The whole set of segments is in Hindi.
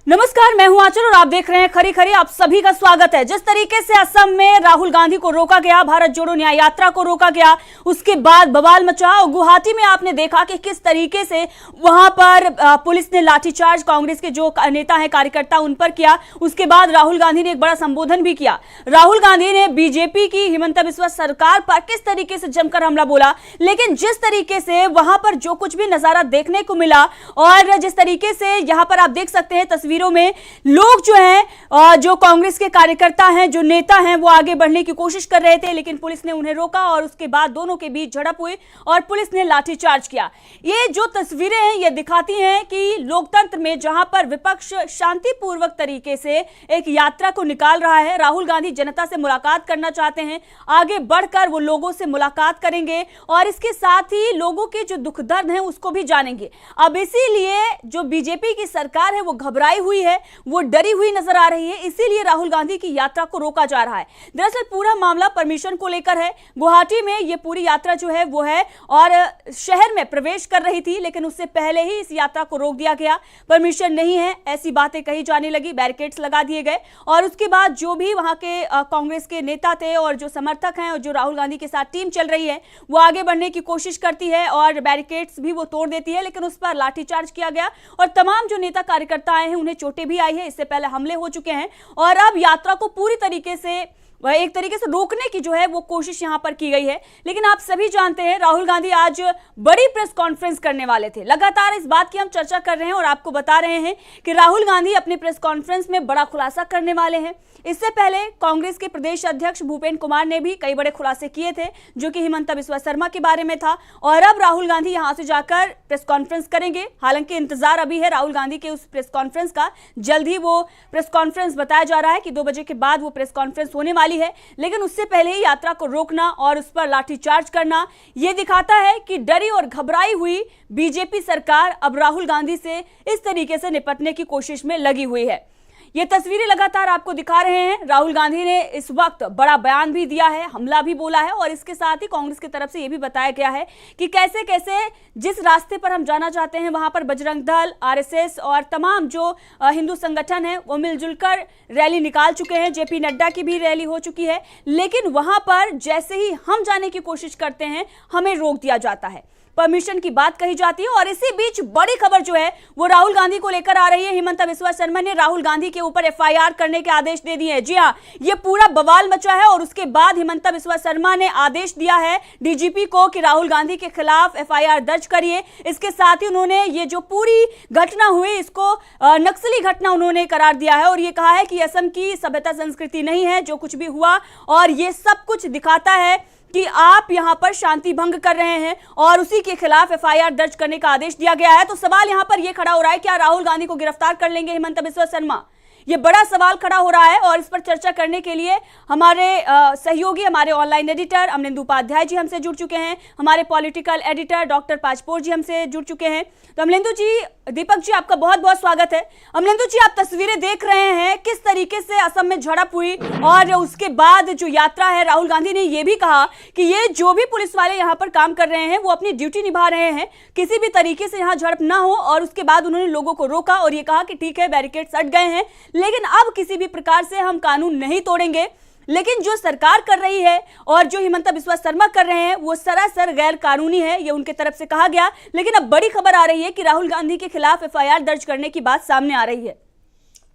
नमस्कार, मैं हूं आंचल और आप देख रहे हैं खरी खरी। आप सभी का स्वागत है। जिस तरीके से असम में राहुल गांधी को रोका गया, भारत जोड़ो न्याय यात्रा को रोका गया, उसके बाद बवाल मचा और गुवाहाटी में आपने देखा कि किस तरीके से वहां पर पुलिस ने लाठीचार्ज कांग्रेस के जो नेता हैं, कार्यकर्ता, उन पर किया। उसके बाद राहुल गांधी ने एक बड़ा संबोधन भी किया। राहुल गांधी ने बीजेपी की हिमंता बिस्वा सरकार पर किस तरीके से जमकर हमला बोला, लेकिन जिस तरीके से वहां पर जो कुछ भी नजारा देखने को मिला और जिस तरीके से यहां पर आप देख सकते हैं तस्वीरों में लोग जो हैं, जो कांग्रेस के कार्यकर्ता हैं, जो नेता हैं, वो आगे बढ़ने की कोशिश कर रहे थे, लेकिन पुलिस ने उन्हें रोका और उसके बाद दोनों के बीच झड़प हुई और पुलिस ने लाठीचार्ज किया। ये जो तस्वीरें हैं ये दिखाती हैं कि लोकतंत्र में जहां पर विपक्ष शांतिपूर्वक तरीके से एक यात्रा को निकाल रहा है, राहुल गांधी जनता से मुलाकात करना चाहते हैं, आगे बढ़कर वो लोगों से मुलाकात करेंगे और इसके साथ ही लोगों के जो दुख दर्द हैं उसको भी जानेंगे। अब इसीलिए जो बीजेपी की सरकार है वो घबराई हुई है, वो डरी हुई नजर आ रही है, इसीलिए राहुल गांधी की यात्रा को रोका जा रहा है। दरअसल पूरा मामला परमिशन को लेकर है। गुवाहाटी में ये पूरी यात्रा जो है वो है और शहर में प्रवेश कर रही थी, लेकिन उससे पहले ही इस यात्रा को रोक दिया गया। परमिशन नहीं है ऐसी बातें कही जाने लगी, बैरिकेड्स लगा दिए गए और उसके बाद जो भी वहां के कांग्रेस के नेता थे और जो समर्थक हैं और जो राहुल गांधी के साथ टीम चल रही है वो आगे बढ़ने की कोशिश करती है और बैरिकेड्स भी वो तोड़ देती है, लेकिन उस पर लाठीचार्ज किया गया और तमाम जो नेता कार्यकर्ता आए हैं उन्हें चोटें भी आई है। इससे पहले हमले हो चुके हैं और अब यात्रा को पूरी तरीके से एक तरीके से रोकने की जो है वो कोशिश यहां पर की गई है। लेकिन आप सभी जानते हैं राहुल गांधी आज बड़ी प्रेस कॉन्फ्रेंस करने वाले थे। लगातार इस बात की हम चर्चा कर रहे हैं और आपको बता रहे हैं कि राहुल गांधी अपने प्रेस कॉन्फ्रेंस में बड़ा खुलासा करने वाले हैं। इससे पहले कांग्रेस के प्रदेश अध्यक्ष भूपेंद्र कुमार ने भी कई बड़े खुलासे किए थे, जो कि हिमंता बिस्वा शर्मा के बारे में था और अब राहुल गांधी यहां से जाकर प्रेस कॉन्फ्रेंस करेंगे। हालांकि इंतजार अभी है राहुल गांधी के उस प्रेस कॉन्फ्रेंस का। जल्द ही वो प्रेस कॉन्फ्रेंस बताया जा रहा है कि 2 बजे के बाद वो प्रेस कॉन्फ्रेंस होने वाली है, लेकिन उससे पहले ही यात्रा को रोकना और उस पर लाठीचार्ज करना यह दिखाता है कि डरी और घबराई हुई बीजेपी सरकार अब राहुल गांधी से इस तरीके से निपटने की कोशिश में लगी हुई है। ये तस्वीरें लगातार आपको दिखा रहे हैं। राहुल गांधी ने इस वक्त बड़ा बयान भी दिया है, हमला भी बोला है और इसके साथ ही कांग्रेस की तरफ से यह भी बताया गया है कि कैसे कैसे जिस रास्ते पर हम जाना चाहते हैं वहां पर बजरंग दल, आरएसएस और तमाम जो हिंदू संगठन है वो मिलजुल कर रैली निकाल चुके हैं। जेपी नड्डा की भी रैली हो चुकी है, लेकिन वहां पर जैसे ही हम जाने की कोशिश करते हैं हमें रोक दिया जाता है, परमिशन की बात कही जाती है। और इसी बीच बड़ी खबर जो है वो राहुल गांधी को लेकर आ रही है। हिमंता बिस्वा शर्मा ने राहुल गांधी के ऊपर एफआईआर करने के आदेश दे दिए हैं। जी हां, ये पूरा बवाल मचा है और उसके बाद हिमंता बिस्वा शर्मा ने आदेश दिया है डीजीपी को कि राहुल गांधी के खिलाफ एफआईआर दर्ज करिए। इसके साथ ही उन्होंने ये जो पूरी घटना हुई इसको नक्सली घटना उन्होंने करार दिया है और ये कहा है कि असम की सभ्यता संस्कृति नहीं है जो कुछ भी हुआ और ये सब कुछ दिखाता है कि आप यहां पर शांति भंग कर रहे हैं और उसी के खिलाफ एफआईआर दर्ज करने का आदेश दिया गया है। तो सवाल यहां पर यह खड़ा हो रहा है, क्या राहुल गांधी को गिरफ्तार कर लेंगे हिमंता बिस्वा शर्मा? ये बड़ा सवाल खड़ा हो रहा है और इस पर चर्चा करने के लिए हमारे सहयोगी, हमारे ऑनलाइन एडिटर अमलेंदु उपाध्याय जी हमसे जुड़ चुके हैं, हमारे पॉलिटिकल एडिटर डॉक्टर पाचपोर जी हमसे जुड़ चुके हैं। तो अमलेंदु जी, दीपक जी, आपका बहुत बहुत स्वागत है। अमलेंदु जी, आप तस्वीरें देख रहे हैं किस तरीके से असम में झड़प हुई और उसके बाद जो यात्रा है, राहुल गांधी ने यह भी कहा कि ये जो भी पुलिस वाले यहाँ पर काम कर रहे हैं वो अपनी ड्यूटी निभा रहे हैं, किसी भी तरीके से यहाँ झड़प ना हो। और उसके बाद उन्होंने लोगों को रोका और ये कहा कि ठीक है, बैरिकेड सट गए हैं, लेकिन अब किसी भी प्रकार से हम कानून नहीं तोड़ेंगे। लेकिन जो सरकार कर रही है और जो हिमंता बिस्वा शर्मा कर रहे हैं वो सरासर गैर कानूनी है, ये उनके तरफ से कहा गया। लेकिन अब बड़ी खबर आ रही है कि राहुल गांधी के खिलाफ एफआईआर दर्ज करने की बात सामने आ रही है।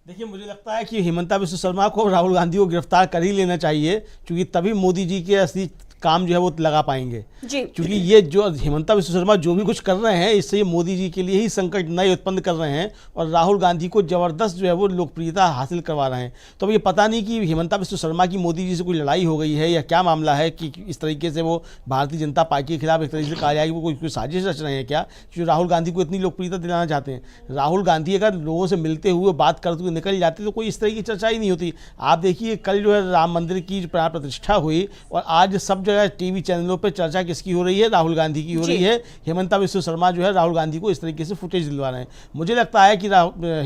देखिए, मुझे लगता है कि हिमंता बिस्वा शर्मा को राहुल गांधी को गिरफ्तार कर ही लेना चाहिए, क्योंकि तभी मोदी जी के असली काम जो है वो लगा पाएंगे। क्योंकि ये जो हिमंता बिस्वा शर्मा जो भी कुछ कर रहे हैं इससे ये मोदी जी के लिए ही संकट नए उत्पन्न कर रहे हैं और राहुल गांधी को जबरदस्त जो है वो लोकप्रियता हासिल करवा रहे हैं। तो अब ये पता नहीं कि हिमंता बिस्वा शर्मा की मोदी जी से कोई लड़ाई हो गई है या क्या मामला है कि इस तरीके से वो भारतीय जनता पार्टी के खिलाफ एक तरीके से कहा जाए कि वो कोई साजिश रच रहे हैं क्या, जो राहुल गांधी को इतनी लोकप्रियता दिलाना चाहते हैं। राहुल गांधी अगर लोगों से मिलते हुए बात करते हुए निकल जाते तो कोई इस तरह की चर्चा ही नहीं होती। आप देखिए, कल जो है राम मंदिर की प्राण प्रतिष्ठा हुई और आज सब जगह टीवी चैनलों पर चर्चा किसकी हो रही है? राहुल गांधी की हो रही है। हिमंता बिस्वा शर्मा जो है राहुल गांधी को इस तरीके से फुटेज दिलवा रहे हैं। मुझे लगता है कि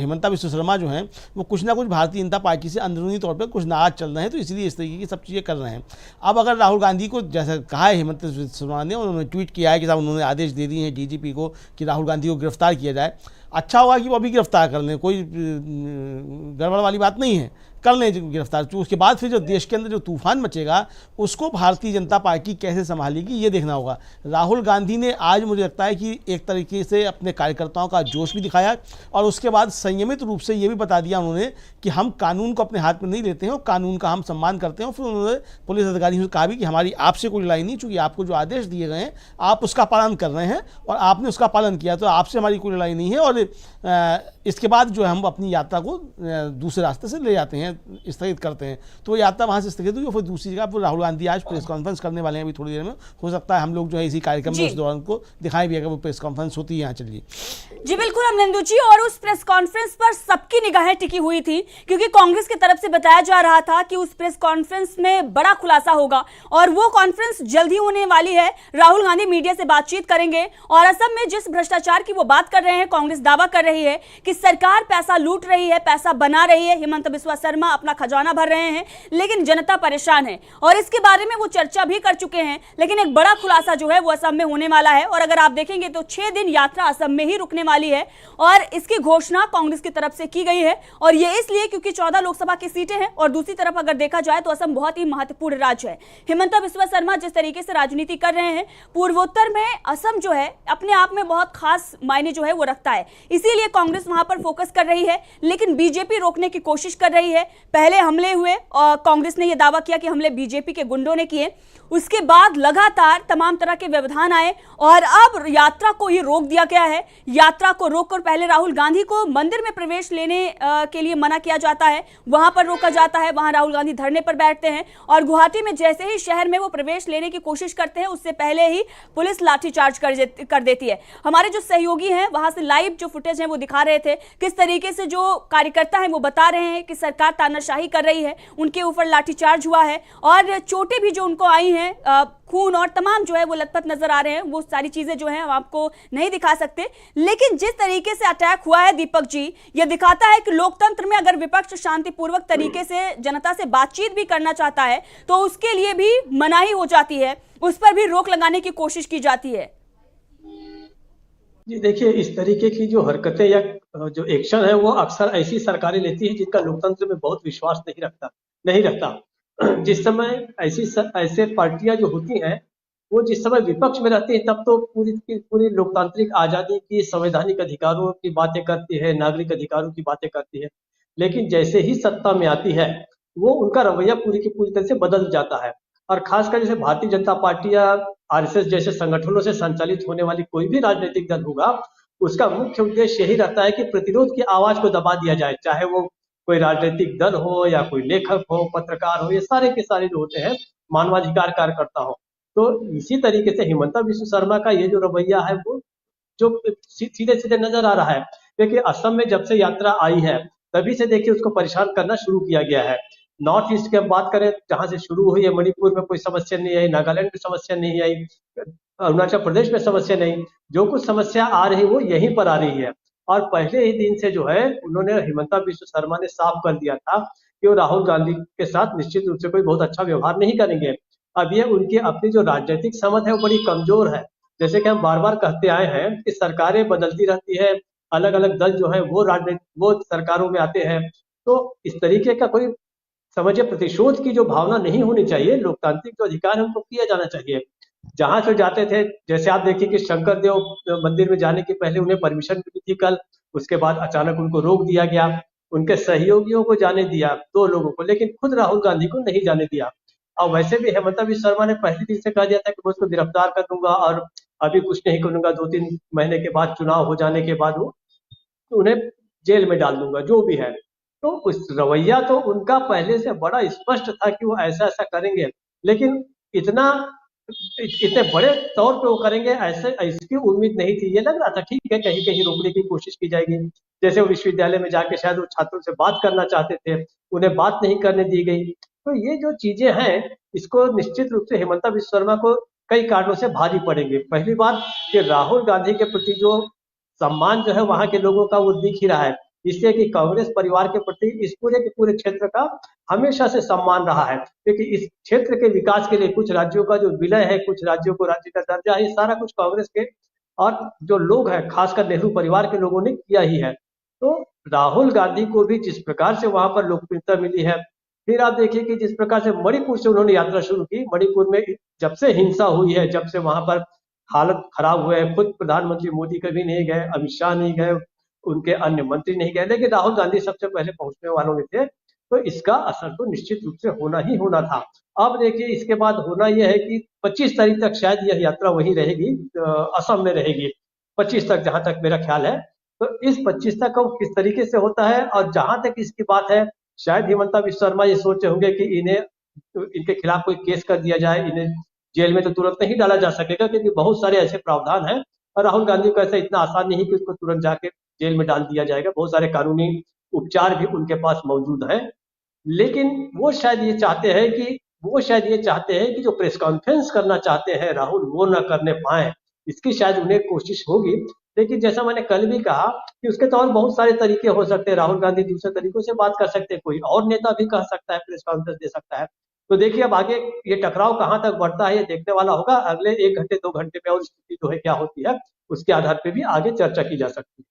हिमंता बिस्वा शर्मा जो हैं वो कुछ ना कुछ भारतीय जनता पार्टी से अंदरूनी तौर पर कुछ नाराज चल रहे हैं, तो इसलिए इस तरीके की सब चीज़ें कर रहे हैं। अब अगर राहुल गांधी को जैसा कहा है हिमंता बिस्वा शर्मा ने, उन्होंने ट्वीट किया है कि साहब उन्होंने आदेश दे दिए हैं डीजीपी को कि राहुल गांधी को गिरफ्तार किया जाए। अच्छा होगा कि वो अभी गिरफ्तार कर लें, कोई गड़बड़ वाली बात नहीं है, कर लें गिरफ्तार। उसके बाद फिर जो देश के अंदर जो तूफान मचेगा उसको भारतीय जनता पार्टी कैसे संभालेगी ये देखना होगा। राहुल गांधी ने आज मुझे लगता है कि एक तरीके से अपने कार्यकर्ताओं का जोश भी दिखाया और उसके बाद संयमित रूप से ये भी बता दिया उन्होंने कि हम कानून को अपने हाथ में नहीं लेते हैं और कानून का हम सम्मान करते हैं। फिर उन्होंने पुलिस अधिकारियों से कहा भी कि हमारी आपसे कोई लड़ाई नहीं, चूँकि आपको जो आदेश दिए गए हैं आप उसका पालन कर रहे हैं और आपने उसका पालन किया, तो आपसे हमारी कोई लड़ाई नहीं है। और इसके बाद जो है हम अपनी यात्रा को दूसरे रास्ते से ले जाते हैं, स्थगित करते हैं। तो वो यात्रा वहाँ से स्थगित हुई और फिर दूसरी जगह पर राहुल गांधी आज प्रेस कॉन्फ्रेंस करने वाले हैं अभी थोड़ी देर में। हो सकता है हम लोग जो है इसी कार्यक्रम में उस दौरान को दिखाई भी अगर वो प्रेस कॉन्फ्रेंस होती है। यहाँ चलिए जी बिल्कुल अमरिंदर जी, और उस प्रेस कॉन्फ्रेंस पर सबकी निगाहें टिकी हुई थी क्योंकि कांग्रेस की तरफ से बताया जा रहा था कि उस प्रेस कॉन्फ्रेंस में बड़ा खुलासा होगा और वो कॉन्फ्रेंस जल्द ही होने वाली है। राहुल गांधी मीडिया से बातचीत करेंगे और असम में जिस भ्रष्टाचार की वो बात कर रहे हैं, कांग्रेस दावा कर रही है कि सरकार पैसा लूट रही है, पैसा बना रही है, हिमंता बिस्वा शर्मा अपना खजाना भर रहे हैं, लेकिन जनता परेशान है और इसके बारे में वो चर्चा भी कर चुके हैं। लेकिन एक बड़ा खुलासा जो है वो असम में होने वाला है और अगर आप देखेंगे तो 6 दिन यात्रा असम में ही रुकने वाली है और इसकी घोषणा कांग्रेस की तरफ से की गई है। और ये इसलिए क्योंकि 14 लोकसभा की सीटें हैं और दूसरी तरफ अगर देखा जाए तो असम बहुत ही महत्वपूर्ण राज्य है। हिमंता बिस्वा शर्मा जिस तरीके से राजनीति कर रहे हैं, पूर्वोत्तर में असम जो है अपने आप में बहुत खास मायने जो है वो रखता है, इसीलिए कांग्रेस वहां पर फोकस कर रही है। लेकिन बीजेपी रोकने की कोशिश कर रही है। पहले हमले हुए और कांग्रेस ने यह दावा किया कि हमले बीजेपी के गुंडों ने किए, उसके बाद लगातार तमाम तरह के व्यवधान आए और अब यात्रा को ही रोक दिया गया है। यात्रा को रोककर पहले राहुल गांधी को मंदिर में प्रवेश लेने के लिए मना किया जाता है, वहां पर रोका जाता है, वहां राहुल गांधी धरने पर बैठते हैं और गुवाहाटी में जैसे ही शहर में वो प्रवेश लेने की कोशिश करते हैं उससे पहले ही पुलिस लाठीचार्ज कर देती है। हमारे जो सहयोगी हैं वहां से लाइव जो फुटेज है वो दिखा रहे थे किस तरीके से जो कार्यकर्ता हैं वो बता रहे हैं कि सरकार तानाशाही कर रही है, उनके ऊपर लाठीचार्ज हुआ है और चोटें भी जो उनको आई हैं, खून और तमाम जो है वो लथपथ नजर आ रहे हैं। वो सारी चीजें जो है हम आपको नहीं दिखा सकते, लेकिन जिस तरीके से अटैक हुआ है दीपक जी, ये दिखाता है कि लोकतंत्र में अगर विपक्ष शांतिपूर्वक तरीके से जनता से बातचीत भी करना चाहता है तो उसके लिए भी मनाही हो जाती है, उस पर भी रोक लगाने की कोशिश की जाती है। जी देखिए, इस तरीके की जो हरकतें या जो एक्शन है वो अक्सर ऐसी सरकारें लेती है जिनका लोकतंत्र में बहुत विश्वास नहीं रखता। जिस समय ऐसे पार्टियां जो होती हैं वो जिस समय विपक्ष में रहती है तब तो पूरी की पूरी लोकतांत्रिक आजादी की, संवैधानिक अधिकारों की बातें करती है, नागरिक अधिकारों की बातें करती है, लेकिन जैसे ही सत्ता में आती है वो उनका रवैया पूरी की पूरी तरह से बदल जाता है। और खासकर जैसे भारतीय जनता पार्टी या आरएसएस जैसे संगठनों से संचालित होने वाली कोई भी राजनीतिक दल होगा, उसका मुख्य उद्देश्य यही रहता है कि प्रतिरोध की आवाज को दबा दिया जाए, चाहे वो कोई राजनीतिक दल हो या कोई लेखक हो, पत्रकार हो, ये सारे के सारे जो होते हैं मानवाधिकार कार्यकर्ता हो। तो इसी तरीके से हिमंता बिस्वा शर्मा का ये जो रवैया है वो जो सीधे सीधे नजर आ रहा है, क्योंकि असम में जब से यात्रा आई है तभी से देखिए उसको परेशान करना शुरू किया गया है। नॉर्थ ईस्ट की हम बात करें जहां से शुरू हुई है, मणिपुर में कोई समस्या नहीं आई, नागालैंड में समस्या नहीं आई, अरुणाचल प्रदेश में समस्या नहीं, जो कुछ समस्या आ रही वो यहीं पर आ रही है। और पहले ही दिन से जो है उन्होंने हिमंता बिस्वा शर्मा ने साफ कर दिया था कि वो राहुल गांधी के साथ निश्चित रूप से कोई बहुत अच्छा व्यवहार नहीं करेंगे। अब ये उनकी अपनी जो राजनीतिक समझ है वो बड़ी कमजोर है। जैसे कि हम बार बार कहते आए हैं कि सरकारें बदलती रहती है, अलग अलग दल जो है वो सरकारों में आते हैं, तो इस तरीके का कोई समझिए प्रतिशोध की जो भावना नहीं होनी चाहिए। लोकतांत्रिक जो अधिकार है उनको किया जाना चाहिए। जहां से जाते थे, जैसे आप देखिए कि शंकर देव मंदिर में जाने के पहले उन्हें परमिशन मिली थी कल, उसके बाद अचानक उनको रोक दिया गया, उनके सहयोगियों को जाने दिया 2 लोगों को, लेकिन खुद राहुल गांधी को नहीं जाने दिया। और वैसे भी हेमंता बिस्वा शर्मा ने पहले दिन से कह दिया था कि मैं उसको गिरफ्तार कर दूंगा और अभी कुछ नहीं करूंगा, 2-3 महीने के बाद चुनाव हो जाने के बाद वो उन्हें जेल में डाल दूंगा, जो भी है। तो उस रवैया तो उनका पहले से बड़ा स्पष्ट था कि वो ऐसा ऐसा करेंगे, लेकिन इतने बड़े तौर पे वो करेंगे ऐसे इसकी उम्मीद नहीं थी। ये लग रहा था ठीक है कहीं कहीं रोकने की कोशिश की जाएगी, जैसे वो विश्वविद्यालय में जाके शायद वो छात्रों से बात करना चाहते थे, उन्हें बात नहीं करने दी गई। तो ये जो चीजें हैं इसको निश्चित रूप से हिमंता बिस्वा शर्मा को कई कारणों से भारी पड़ेंगे। पहली बात कि राहुल गांधी के प्रति जो सम्मान जो है वहां के लोगों का वो दिख ही रहा है, इसलिए कि कांग्रेस परिवार के प्रति इस पूरे के पूरे क्षेत्र का हमेशा से सम्मान रहा है, क्योंकि इस क्षेत्र के विकास के लिए कुछ राज्यों का जो विलय है, कुछ राज्यों को राज्य का दर्जा है, ये सारा कुछ कांग्रेस के और जो लोग हैं खासकर नेहरू परिवार के लोगों ने किया ही है। तो राहुल गांधी को भी जिस प्रकार से वहां पर लोकप्रियता मिली है, फिर आप देखिए कि जिस प्रकार से मणिपुर से उन्होंने यात्रा शुरू की, मणिपुर में जब से हिंसा हुई है, जब से वहां पर हालत खराब हुए है, खुद प्रधानमंत्री मोदी कभी नहीं गए, अमित शाह नहीं गए, उनके अन्य मंत्री नहीं गए, लेकिन राहुल गांधी सबसे पहले पहुंचने वालों में थे। तो इसका असर तो निश्चित रूप से होना ही होना था। अब देखिए इसके बाद होना यह है कि 25 तारीख तक शायद यह यात्रा वहीं रहेगी, असम में रहेगी 25 तक, जहां तक मेरा ख्याल है। तो इस 25 तक किस तरीके से होता है, और जहां तक इसकी बात है, शायद हिमंता विश्व शर्मा ये सोचे होंगे कि इनके खिलाफ कोई केस कर दिया जाए, इन्हें जेल में तो तुरंत नहीं डाला जा सकेगा, क्योंकि बहुत सारे ऐसे प्रावधान हैं, और राहुल गांधी को ऐसा इतना आसान नहीं कि उसको तुरंत जाके जेल में डाल दिया जाएगा। बहुत सारे कानूनी उपचार भी उनके पास मौजूद है। लेकिन वो शायद ये चाहते हैं कि जो प्रेस कॉन्फ्रेंस करना चाहते हैं राहुल, वो न करने पाए, इसकी शायद उन्हें कोशिश होगी। लेकिन जैसा मैंने कल भी कहा कि उसके तो और बहुत सारे तरीके हो सकते हैं। राहुल गांधी दूसरे तरीकों से बात कर सकते हैं, कोई और नेता भी कह सकता है, प्रेस कॉन्फ्रेंस दे सकता है। तो देखिए अब आगे ये टकराव कहां तक बढ़ता है, ये देखने वाला होगा। अगले 1 घंटे 2 घंटे में और स्थिति जो है क्या होती है, उसके आधार पर भी आगे चर्चा की जा सकती है।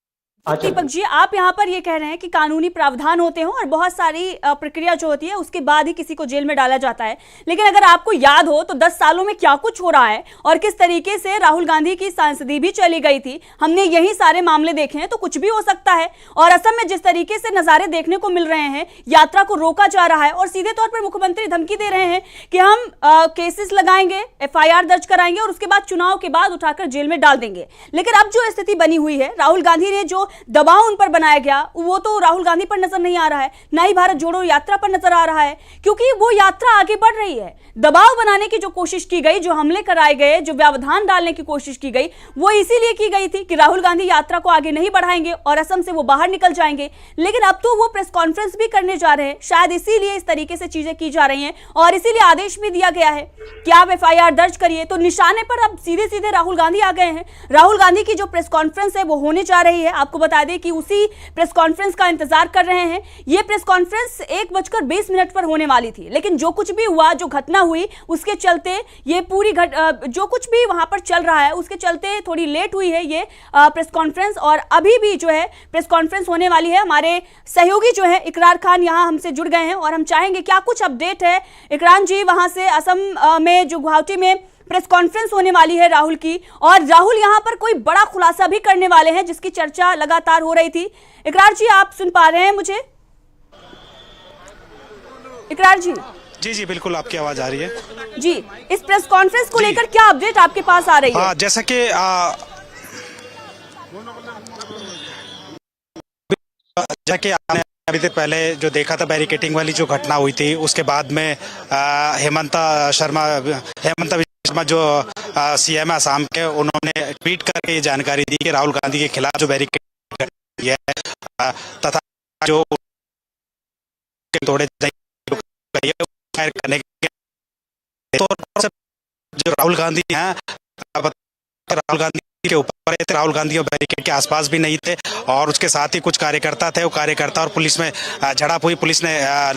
दीपक जी, आप यहाँ पर ये कह रहे हैं कि कानूनी प्रावधान होते हैं और बहुत सारी प्रक्रिया जो होती है उसके बाद ही किसी को जेल में डाला जाता है। लेकिन अगर आपको याद हो तो 10 सालों में क्या कुछ हो रहा है और किस तरीके से राहुल गांधी की सांसदी भी चली गई थी, हमने यही सारे मामले देखे हैं। तो कुछ भी हो सकता है। और असम में जिस तरीके से नजारे देखने को मिल रहे हैं, यात्रा को रोका जा रहा है और सीधे तौर पर मुख्यमंत्री धमकी दे रहे हैं कि हम केसेस लगाएंगे, FIR दर्ज कराएंगे और उसके बाद चुनाव के बाद उठाकर जेल में डाल देंगे। लेकिन अब जो स्थिति बनी हुई है, राहुल गांधी ने जो दबाव उन पर बनाया गया वो तो राहुल गांधी पर नजर नहीं आ रहा है, ना ही भारत जोड़ो यात्रा पर नजर आ रहा है, क्योंकि वो यात्रा आगे बढ़ रही है। दबाव बनाने की जो कोशिश की गई, जो हमले कराए गए, जो व्यवधान डालने की कोशिश की गई, वो इसीलिए की गई थी कि राहुल गांधी यात्रा को आगे नहीं बढ़ाएंगे और असम से वो बाहर निकल जाएंगे। लेकिन अब तो वो प्रेस कॉन्फ्रेंस भी करने जा रहे हैं, शायद इसीलिए इस तरीके से चीजें की जा रही हैं और इसीलिए आदेश भी दिया गया है कि आप FIR दर्ज करिए। तो निशाने पर अब सीधे सीधे राहुल गांधी आ गए हैं। राहुल गांधी की जो प्रेस कॉन्फ्रेंस है वो होने जा रही है। आपको बता दें कि उसी प्रेस कॉन्फ्रेंस का इंतजार कर रहे हैं। यह प्रेस कॉन्फ्रेंस 1:20 पर होने वाली थी, लेकिन जो कुछ भी हुआ, जो घटना हुई, उसके चलते ये पूरी जो कुछ भी वहां पर चल रहा है उसके चलते थोड़ी लेट हुई है ये प्रेस कॉन्फ्रेंस। और अभी भी जो है प्रेस कॉन्फ्रेंस होने वाली है। हमारे सहयोगी जो है इकरार खान यहां हमसे जुड़ गए हैं और हम चाहेंगे क्या कुछ अपडेट है इकरार जी वहां से। असम में जो गुवाहाटी में प्रेस कॉन्फ्रेंस होने वाली है राहुल की, और राहुल यहां पर कोई बड़ा खुलासा भी करने वाले हैं जिसकी चर्चा लगातार हो रही थी। इकरार जी, आप सुन पा रहे हैं मुझे? इकरार जी? जी बिल्कुल, आपकी आवाज आ रही है जी। इस प्रेस कॉन्फ्रेंस को लेकर क्या अपडेट आपके पास आ रही है? जैसा कि आपने अभी तक पहले जो देखा था, बैरिकेटिंग वाली जो घटना हुई थी, उसके बाद में हेमंता विश्व शर्मा जो CM असम के, उन्होंने ट्वीट करके ये जानकारी दी कि राहुल गांधी के खिलाफ जो बैरिकेड है तथा जो तोड़े करने के तौर पर जो राहुल गांधी हैं, राहुल गांधी के ऊपर राहुल गांधी और बैरिकेड के आसपास भी नहीं थे और उसके साथ ही कुछ कार्यकर्ता थे। वो कार्यकर्ता और पुलिस में झड़प हुई। पुलिस ने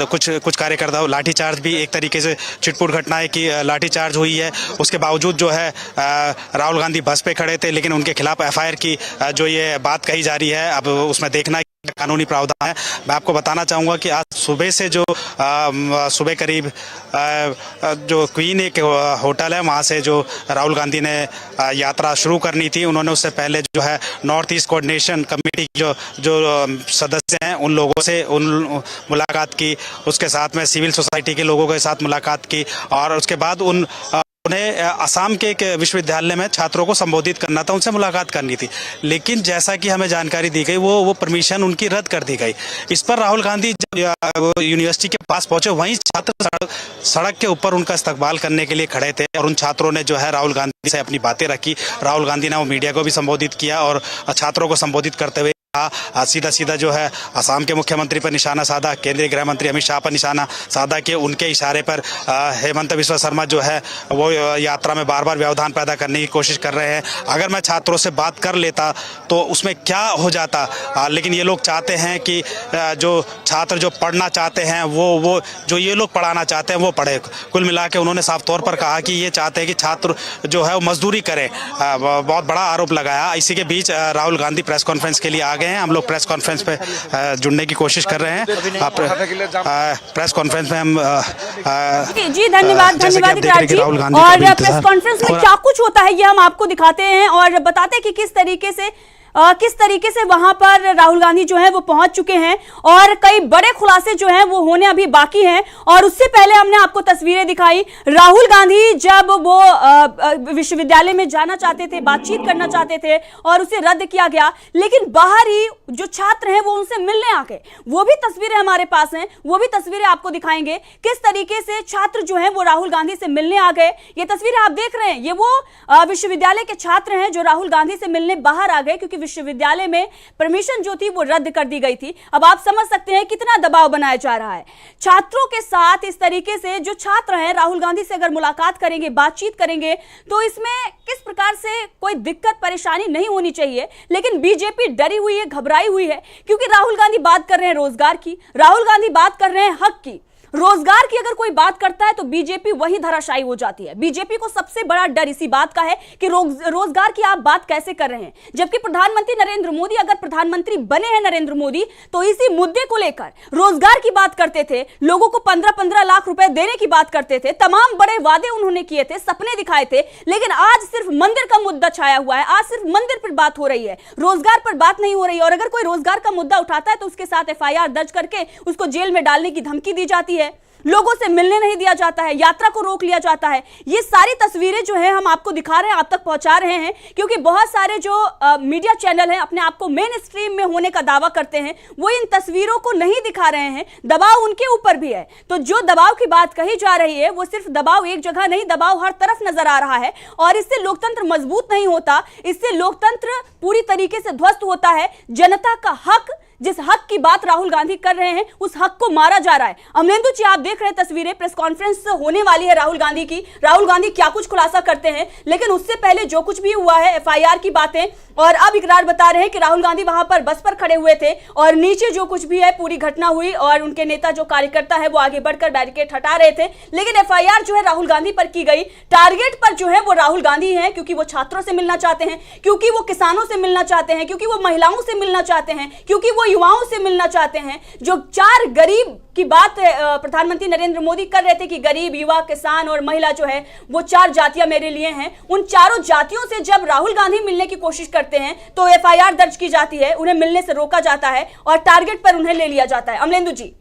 कुछ कार्यकर्ता लाठीचार्ज भी, एक तरीके से छिटपुट घटना है कि लाठीचार्ज हुई है। उसके बावजूद जो है राहुल गांधी बस पे खड़े थे, लेकिन उनके खिलाफ FIR की जो ये बात कही जा रही है, अब उसमें देखना कानूनी प्रावधान है। मैं आपको बताना चाहूँगा कि आज सुबह से जो सुबह करीब जो क्वीन एक होटल है, वहाँ से जो राहुल गांधी ने यात्रा शुरू करनी थी, उन्होंने उससे पहले जो है नॉर्थ ईस्ट कोऑर्डिनेशन कमेटी जो सदस्य हैं उन लोगों से मुलाकात की, उसके साथ में सिविल सोसाइटी के लोगों के साथ मुलाकात की और उसके बाद उन्हें असम के एक विश्वविद्यालय में छात्रों को संबोधित करना था, उनसे मुलाकात करनी थी। लेकिन जैसा कि हमें जानकारी दी गई, वो परमिशन उनकी रद्द कर दी गई। इस पर राहुल गांधी यूनिवर्सिटी के पास पहुंचे, वहीं छात्र सड़क के ऊपर उनका इस्तकबाल करने के लिए खड़े थे और उन छात्रों ने जो है राहुल गांधी से अपनी बातें रखी। राहुल गांधी ने वो मीडिया को भी संबोधित किया और छात्रों को संबोधित करते हुए सीधा सीधा जो है असम के मुख्यमंत्री पर निशाना साधा, केंद्रीय गृह मंत्री अमित शाह पर निशाना साधा कि उनके इशारे पर हेमंत बिस्वा शर्मा जो है वो यात्रा में बार बार व्यवधान पैदा करने की कोशिश कर रहे हैं। अगर मैं छात्रों से बात कर लेता तो उसमें क्या हो जाता, लेकिन ये लोग चाहते हैं कि जो छात्र जो पढ़ना चाहते हैं वो जो ये लोग पढ़ाना चाहते हैं वो पढ़े। कुल मिला के उन्होंने साफ तौर पर कहा कि ये चाहते हैं कि छात्र जो है वो मजदूरी करें। बहुत बड़ा आरोप लगाया। इसी के बीच राहुल गांधी प्रेस कॉन्फ्रेंस के लिए आ गए हैं। हम लोग प्रेस कॉन्फ्रेंस पे जुड़ने की कोशिश कर रहे हैं। प्रेस कॉन्फ्रेंस में हम जी धन्यवाद विराट जी। और प्रेस कॉन्फ्रेंस में क्या कुछ होता है ये हम आपको दिखाते हैं और बताते हैं कि किस तरीके से वहां पर राहुल गांधी जो है वो पहुंच चुके हैं और कई बड़े खुलासे जो हैं वो होने अभी बाकी हैं। और उससे पहले हमने आपको तस्वीरें दिखाई। राहुल गांधी जब वो विश्वविद्यालय में जाना चाहते थे, बातचीत करना चाहते थे और उसे रद्द किया गया, लेकिन बाहर ही जो छात्र हैं वो उनसे मिलने आ गए। वो भी तस्वीरें हमारे पास हैं, वो भी तस्वीरें आपको दिखाएंगे किस तरीके से छात्र जो हैं वो राहुल गांधी से मिलने आ गए। ये तस्वीरें आप देख रहे हैं, ये वो विश्वविद्यालय के छात्र हैं जो राहुल गांधी से मिलने बाहर आ गए, क्योंकि विश्वविद्यालय में परमिशन जो थी वो रद्द कर दी गई थी। अब आप समझ सकते हैं कितना दबाव बनाया जा रहा है छात्रों के साथ। इस तरीके से जो छात्र हैं राहुल गांधी से अगर मुलाकात करेंगे, बातचीत करेंगे, तो इसमें किस प्रकार से कोई दिक्कत परेशानी नहीं होनी चाहिए। लेकिन बीजेपी डरी हुई है, घबराई हुई है, क्योंकि राहुल गांधी बात कर रहे हैं रोजगार की, राहुल गांधी बात कर रहे हैं हक की। रोजगार की अगर कोई बात करता है तो बीजेपी वही धराशायी हो जाती है। बीजेपी को सबसे बड़ा डर इसी बात का है कि रोजगार की आप बात कैसे कर रहे हैं, जबकि प्रधानमंत्री नरेंद्र मोदी अगर प्रधानमंत्री बने हैं नरेंद्र मोदी तो इसी मुद्दे को लेकर रोजगार की बात करते थे, लोगों को 15-15 लाख रुपए देने की बात करते थे, तमाम बड़े वादे उन्होंने किए थे, सपने दिखाए थे। लेकिन आज सिर्फ मंदिर का मुद्दा छाया हुआ है, आज सिर्फ मंदिर पर बात हो रही है, रोजगार पर बात नहीं हो रही है। और अगर कोई रोजगार का मुद्दा उठाता है तो उसके साथ FIR दर्ज करके उसको जेल में डालने की धमकी दी जाती है, लोगों से मिलने नहीं दिया जाता है, यात्रा को रोक लिया जाता है। ये सारी तस्वीरें जो है हम आपको दिखा रहे हैं, आप तक पहुंचा रहे हैं, क्योंकि बहुत सारे जो मीडिया चैनल हैं अपने आप को मेन स्ट्रीम में होने का दावा करते हैं, वो इन तस्वीरों को नहीं दिखा रहे हैं। दबाव उनके ऊपर भी है। तो जो दबाव की बात कही जा रही है वो सिर्फ दबाव एक जगह नहीं, दबाव हर तरफ नजर आ रहा है। और इससे लोकतंत्र मजबूत नहीं होता, इससे लोकतंत्र पूरी तरीके से ध्वस्त होता है। जनता का हक, जिस हक की बात राहुल गांधी कर रहे हैं, उस हक को मारा जा रहा है। अमलेंदु जी, आप देख रहे हैं तस्वीरें, प्रेस कॉन्फ्रेंस होने वाली है राहुल गांधी की। राहुल गांधी क्या कुछ खुलासा करते हैं, लेकिन उससे पहले जो कुछ भी हुआ है, FIR की बातें, और अब इकरार बता रहे हैं कि राहुल गांधी वहां पर बस पर खड़े हुए थे और नीचे जो कुछ भी है पूरी घटना हुई और उनके नेता जो कार्यकर्ता है वो आगे बढ़कर बैरिकेड हटा रहे थे। लेकिन FIR जो है राहुल गांधी पर की गई, टारगेट पर जो है वो राहुल गांधी है, क्योंकि वो छात्रों से मिलना चाहते हैं, क्योंकि वो किसानों से मिलना चाहते हैं, क्योंकि वो महिलाओं से मिलना चाहते हैं, क्योंकि वो युवाओं से मिलना चाहते हैं। जो 4 गरीब की बात प्रधानमंत्री नरेंद्र मोदी कर रहे थे कि गरीब, युवा, किसान और महिला जो है वो 4 जातियां मेरे लिए हैं, उन चारों जातियों से जब राहुल गांधी मिलने की कोशिश करते हैं तो FIR दर्ज की जाती है, उन्हें मिलने से रोका जाता है और टारगेट पर उन्हें ले लिया जाता है। अमलेंदु जी,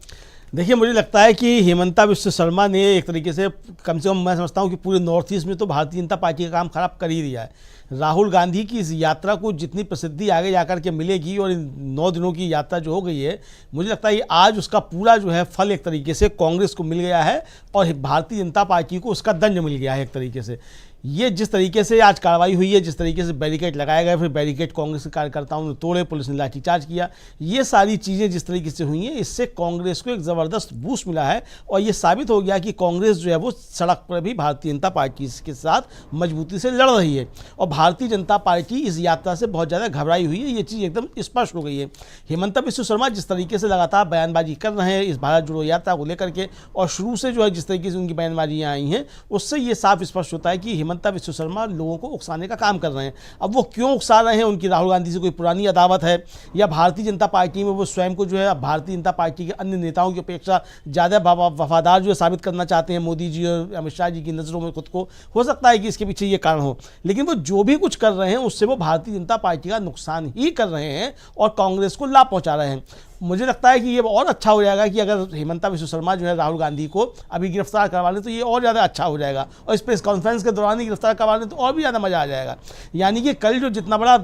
देखिए, मुझे लगता है कि हेमंता बिस्वा शर्मा ने एक तरीके से कम मैं समझता हूँ कि पूरे नॉर्थ ईस्ट में तो भारतीय जनता पार्टी का काम खराब कर ही दिया है। राहुल गांधी की इस यात्रा को जितनी प्रसिद्धि आगे जाकर के मिलेगी और इन 9 दिनों की यात्रा जो हो गई है, मुझे लगता है आज उसका पूरा जो है फल एक तरीके से कांग्रेस को मिल गया है और भारतीय जनता पार्टी को उसका दंड मिल गया है एक तरीके से। ये जिस तरीके से आज कार्रवाई हुई है, जिस तरीके से बैरिकेड लगाए गए, फिर बैरिकेड कांग्रेस के कार्यकर्ताओं ने तोड़े, पुलिस ने लाठीचार्ज किया, ये सारी चीज़ें जिस तरीके से हुई हैं, इससे कांग्रेस को एक ज़बरदस्त बूस्ट मिला है और ये साबित हो गया कि कांग्रेस जो है वो सड़क पर भी भारतीय जनता पार्टी के साथ मजबूती से लड़ रही है और भारतीय जनता पार्टी इस यात्रा से बहुत ज़्यादा घबराई हुई है। ये चीज़ एकदम स्पष्ट हो गई है। हेमंता बिस्वा शर्मा जिस तरीके से लगातार बयानबाजी कर रहे हैं इस भारत जोड़ो यात्रा को लेकर के, और शुरू से जो है जिस तरीके से उनकी बयानबाजियाँ आई हैं, उससे ये साफ स्पष्ट होता है कि हेमंता बिस्वा शर्मा लोगों को उकसाने का काम कर रहे हैं। अब वो क्यों उकसा रहे हैं, उनकी राहुल गांधी से कोई पुरानी अदावत है या भारतीय जनता पार्टी में वो स्वयं को जो है भारतीय जनता पार्टी के अन्य नेताओं की अपेक्षा ज़्यादा वफादार जो है साबित करना चाहते हैं मोदी जी और अमित शाह जी की नज़रों में खुद को, हो सकता है कि इसके पीछे ये कारण हो। लेकिन वो जो भी कुछ कर रहे हैं उससे वो भारतीय जनता पार्टी का नुकसान ही कर रहे हैं और कांग्रेस को लाभ पहुंचा रहे हैं। मुझे लगता है कि ये और अच्छा हो जाएगा कि अगर हेमंता विश्व शर्मा जो है राहुल गांधी को अभी गिरफ्तार करवा लें तो ये और ज़्यादा अच्छा हो जाएगा, और इस प्रेस कॉन्फ्रेंस के दौरान ही गिरफ्तार करवा लें तो और भी ज़्यादा मज़ा आ जाएगा। यानी कि कल जो जितना बड़ा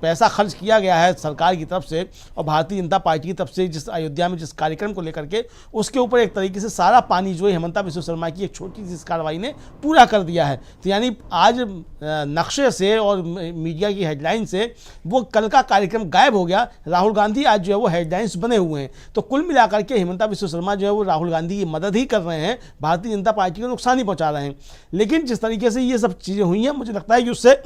पैसा खर्च किया गया है सरकार की तरफ से और भारतीय जनता पार्टी की तरफ से जिस अयोध्या में जिस कार्यक्रम को लेकर के, उसके ऊपर एक तरीके से सारा पानी जो है हेमंता विश्व शर्मा की एक छोटी सी कार्रवाई ने पूरा कर दिया है। तो यानी आज नक्शे से और मीडिया की हेडलाइन से वो कल का कार्यक्रम गायब हो गया, राहुल गांधी आज जो है वो हेडलाइंस बने हुए हैं। तो कुल मिलाकर के हेमंता विश्व शर्मा जो है वो राहुल गांधी की मदद ही कर रहे हैं, भारतीय जनता पार्टी को नुकसान ही पहुंचा रहे हैं। लेकिन जिस तरीके से ये सब चीज़ें हुई हैं, मुझे लगता है कि उससे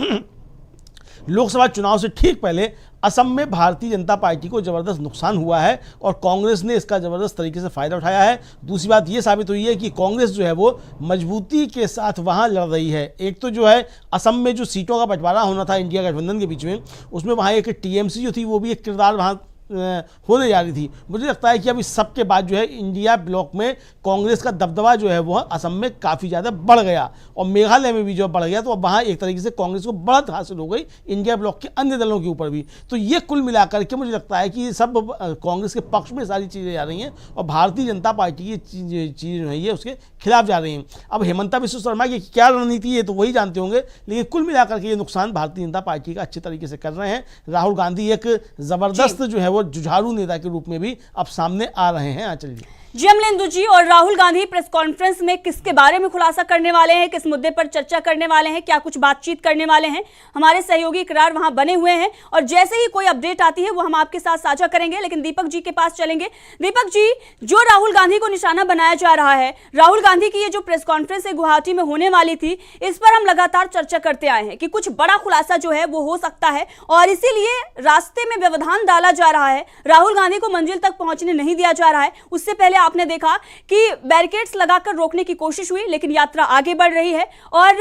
लोकसभा चुनाव से ठीक पहले असम में भारतीय जनता पार्टी को ज़बरदस्त नुकसान हुआ है और कांग्रेस ने इसका ज़बरदस्त तरीके से फ़ायदा उठाया है। दूसरी बात ये साबित हुई है कि कांग्रेस जो है वो मजबूती के साथ वहाँ लड़ रही है। एक तो जो है असम में जो सीटों का बंटवारा होना था इंडिया गठबंधन के बीच में, उसमें वहाँ एक टीएमसी जो थी वो भी एक किरदार वहाँ होने जा रही थी। मुझे लगता है कि अब इस सब के बाद जो है इंडिया ब्लॉक में कांग्रेस का दबदबा जो है वह असम में काफ़ी ज़्यादा बढ़ गया और मेघालय में भी जो बढ़ गया, तो अब वहाँ एक तरीके से कांग्रेस को बढ़त हासिल हो गई इंडिया ब्लॉक के अन्य दलों के ऊपर भी। तो ये कुल मिलाकर के मुझे लगता है कि सब कांग्रेस के पक्ष में सारी चीज़ें जा रही हैं और भारतीय जनता पार्टी की चीज़ें जो है ये उसके खिलाफ जा रही हैं। अब हेमंता विश्व शर्मा की क्या रणनीति है तो वही जानते होंगे, लेकिन कुल मिलाकर के ये नुकसान भारतीय जनता पार्टी का अच्छे तरीके से कर रहे हैं। राहुल गांधी एक ज़बरदस्त जो है वो जुझारू नेता के रूप में भी अब सामने आ रहे हैं। चलिए जी, अमलेंदु जी, और राहुल गांधी प्रेस कॉन्फ्रेंस में किसके बारे में खुलासा करने वाले हैं, किस मुद्दे पर चर्चा करने वाले हैं, क्या कुछ बातचीत करने वाले हैं? हमारे सहयोगी करार वहां बने हुए हैं और जैसे ही कोई अपडेट आती है वो हम आपके साथ साझा करेंगे। लेकिन दीपक जी के पास चलेंगे। दीपक जी, जो राहुल गांधी को निशाना बनाया जा रहा है, राहुल गांधी की ये जो प्रेस कॉन्फ्रेंस है गुवाहाटी में होने वाली थी, इस पर हम लगातार चर्चा करते आए हैं कि कुछ बड़ा खुलासा जो है वो हो सकता है और इसीलिए रास्ते में व्यवधान डाला जा रहा है, राहुल गांधी को मंजिल तक पहुंचने नहीं दिया जा रहा है। उससे पहले आपने देखा कि बैरिकेड्स लगाकर रोकने की कोशिश हुई, लेकिन यात्रा आगे बढ़ रही है और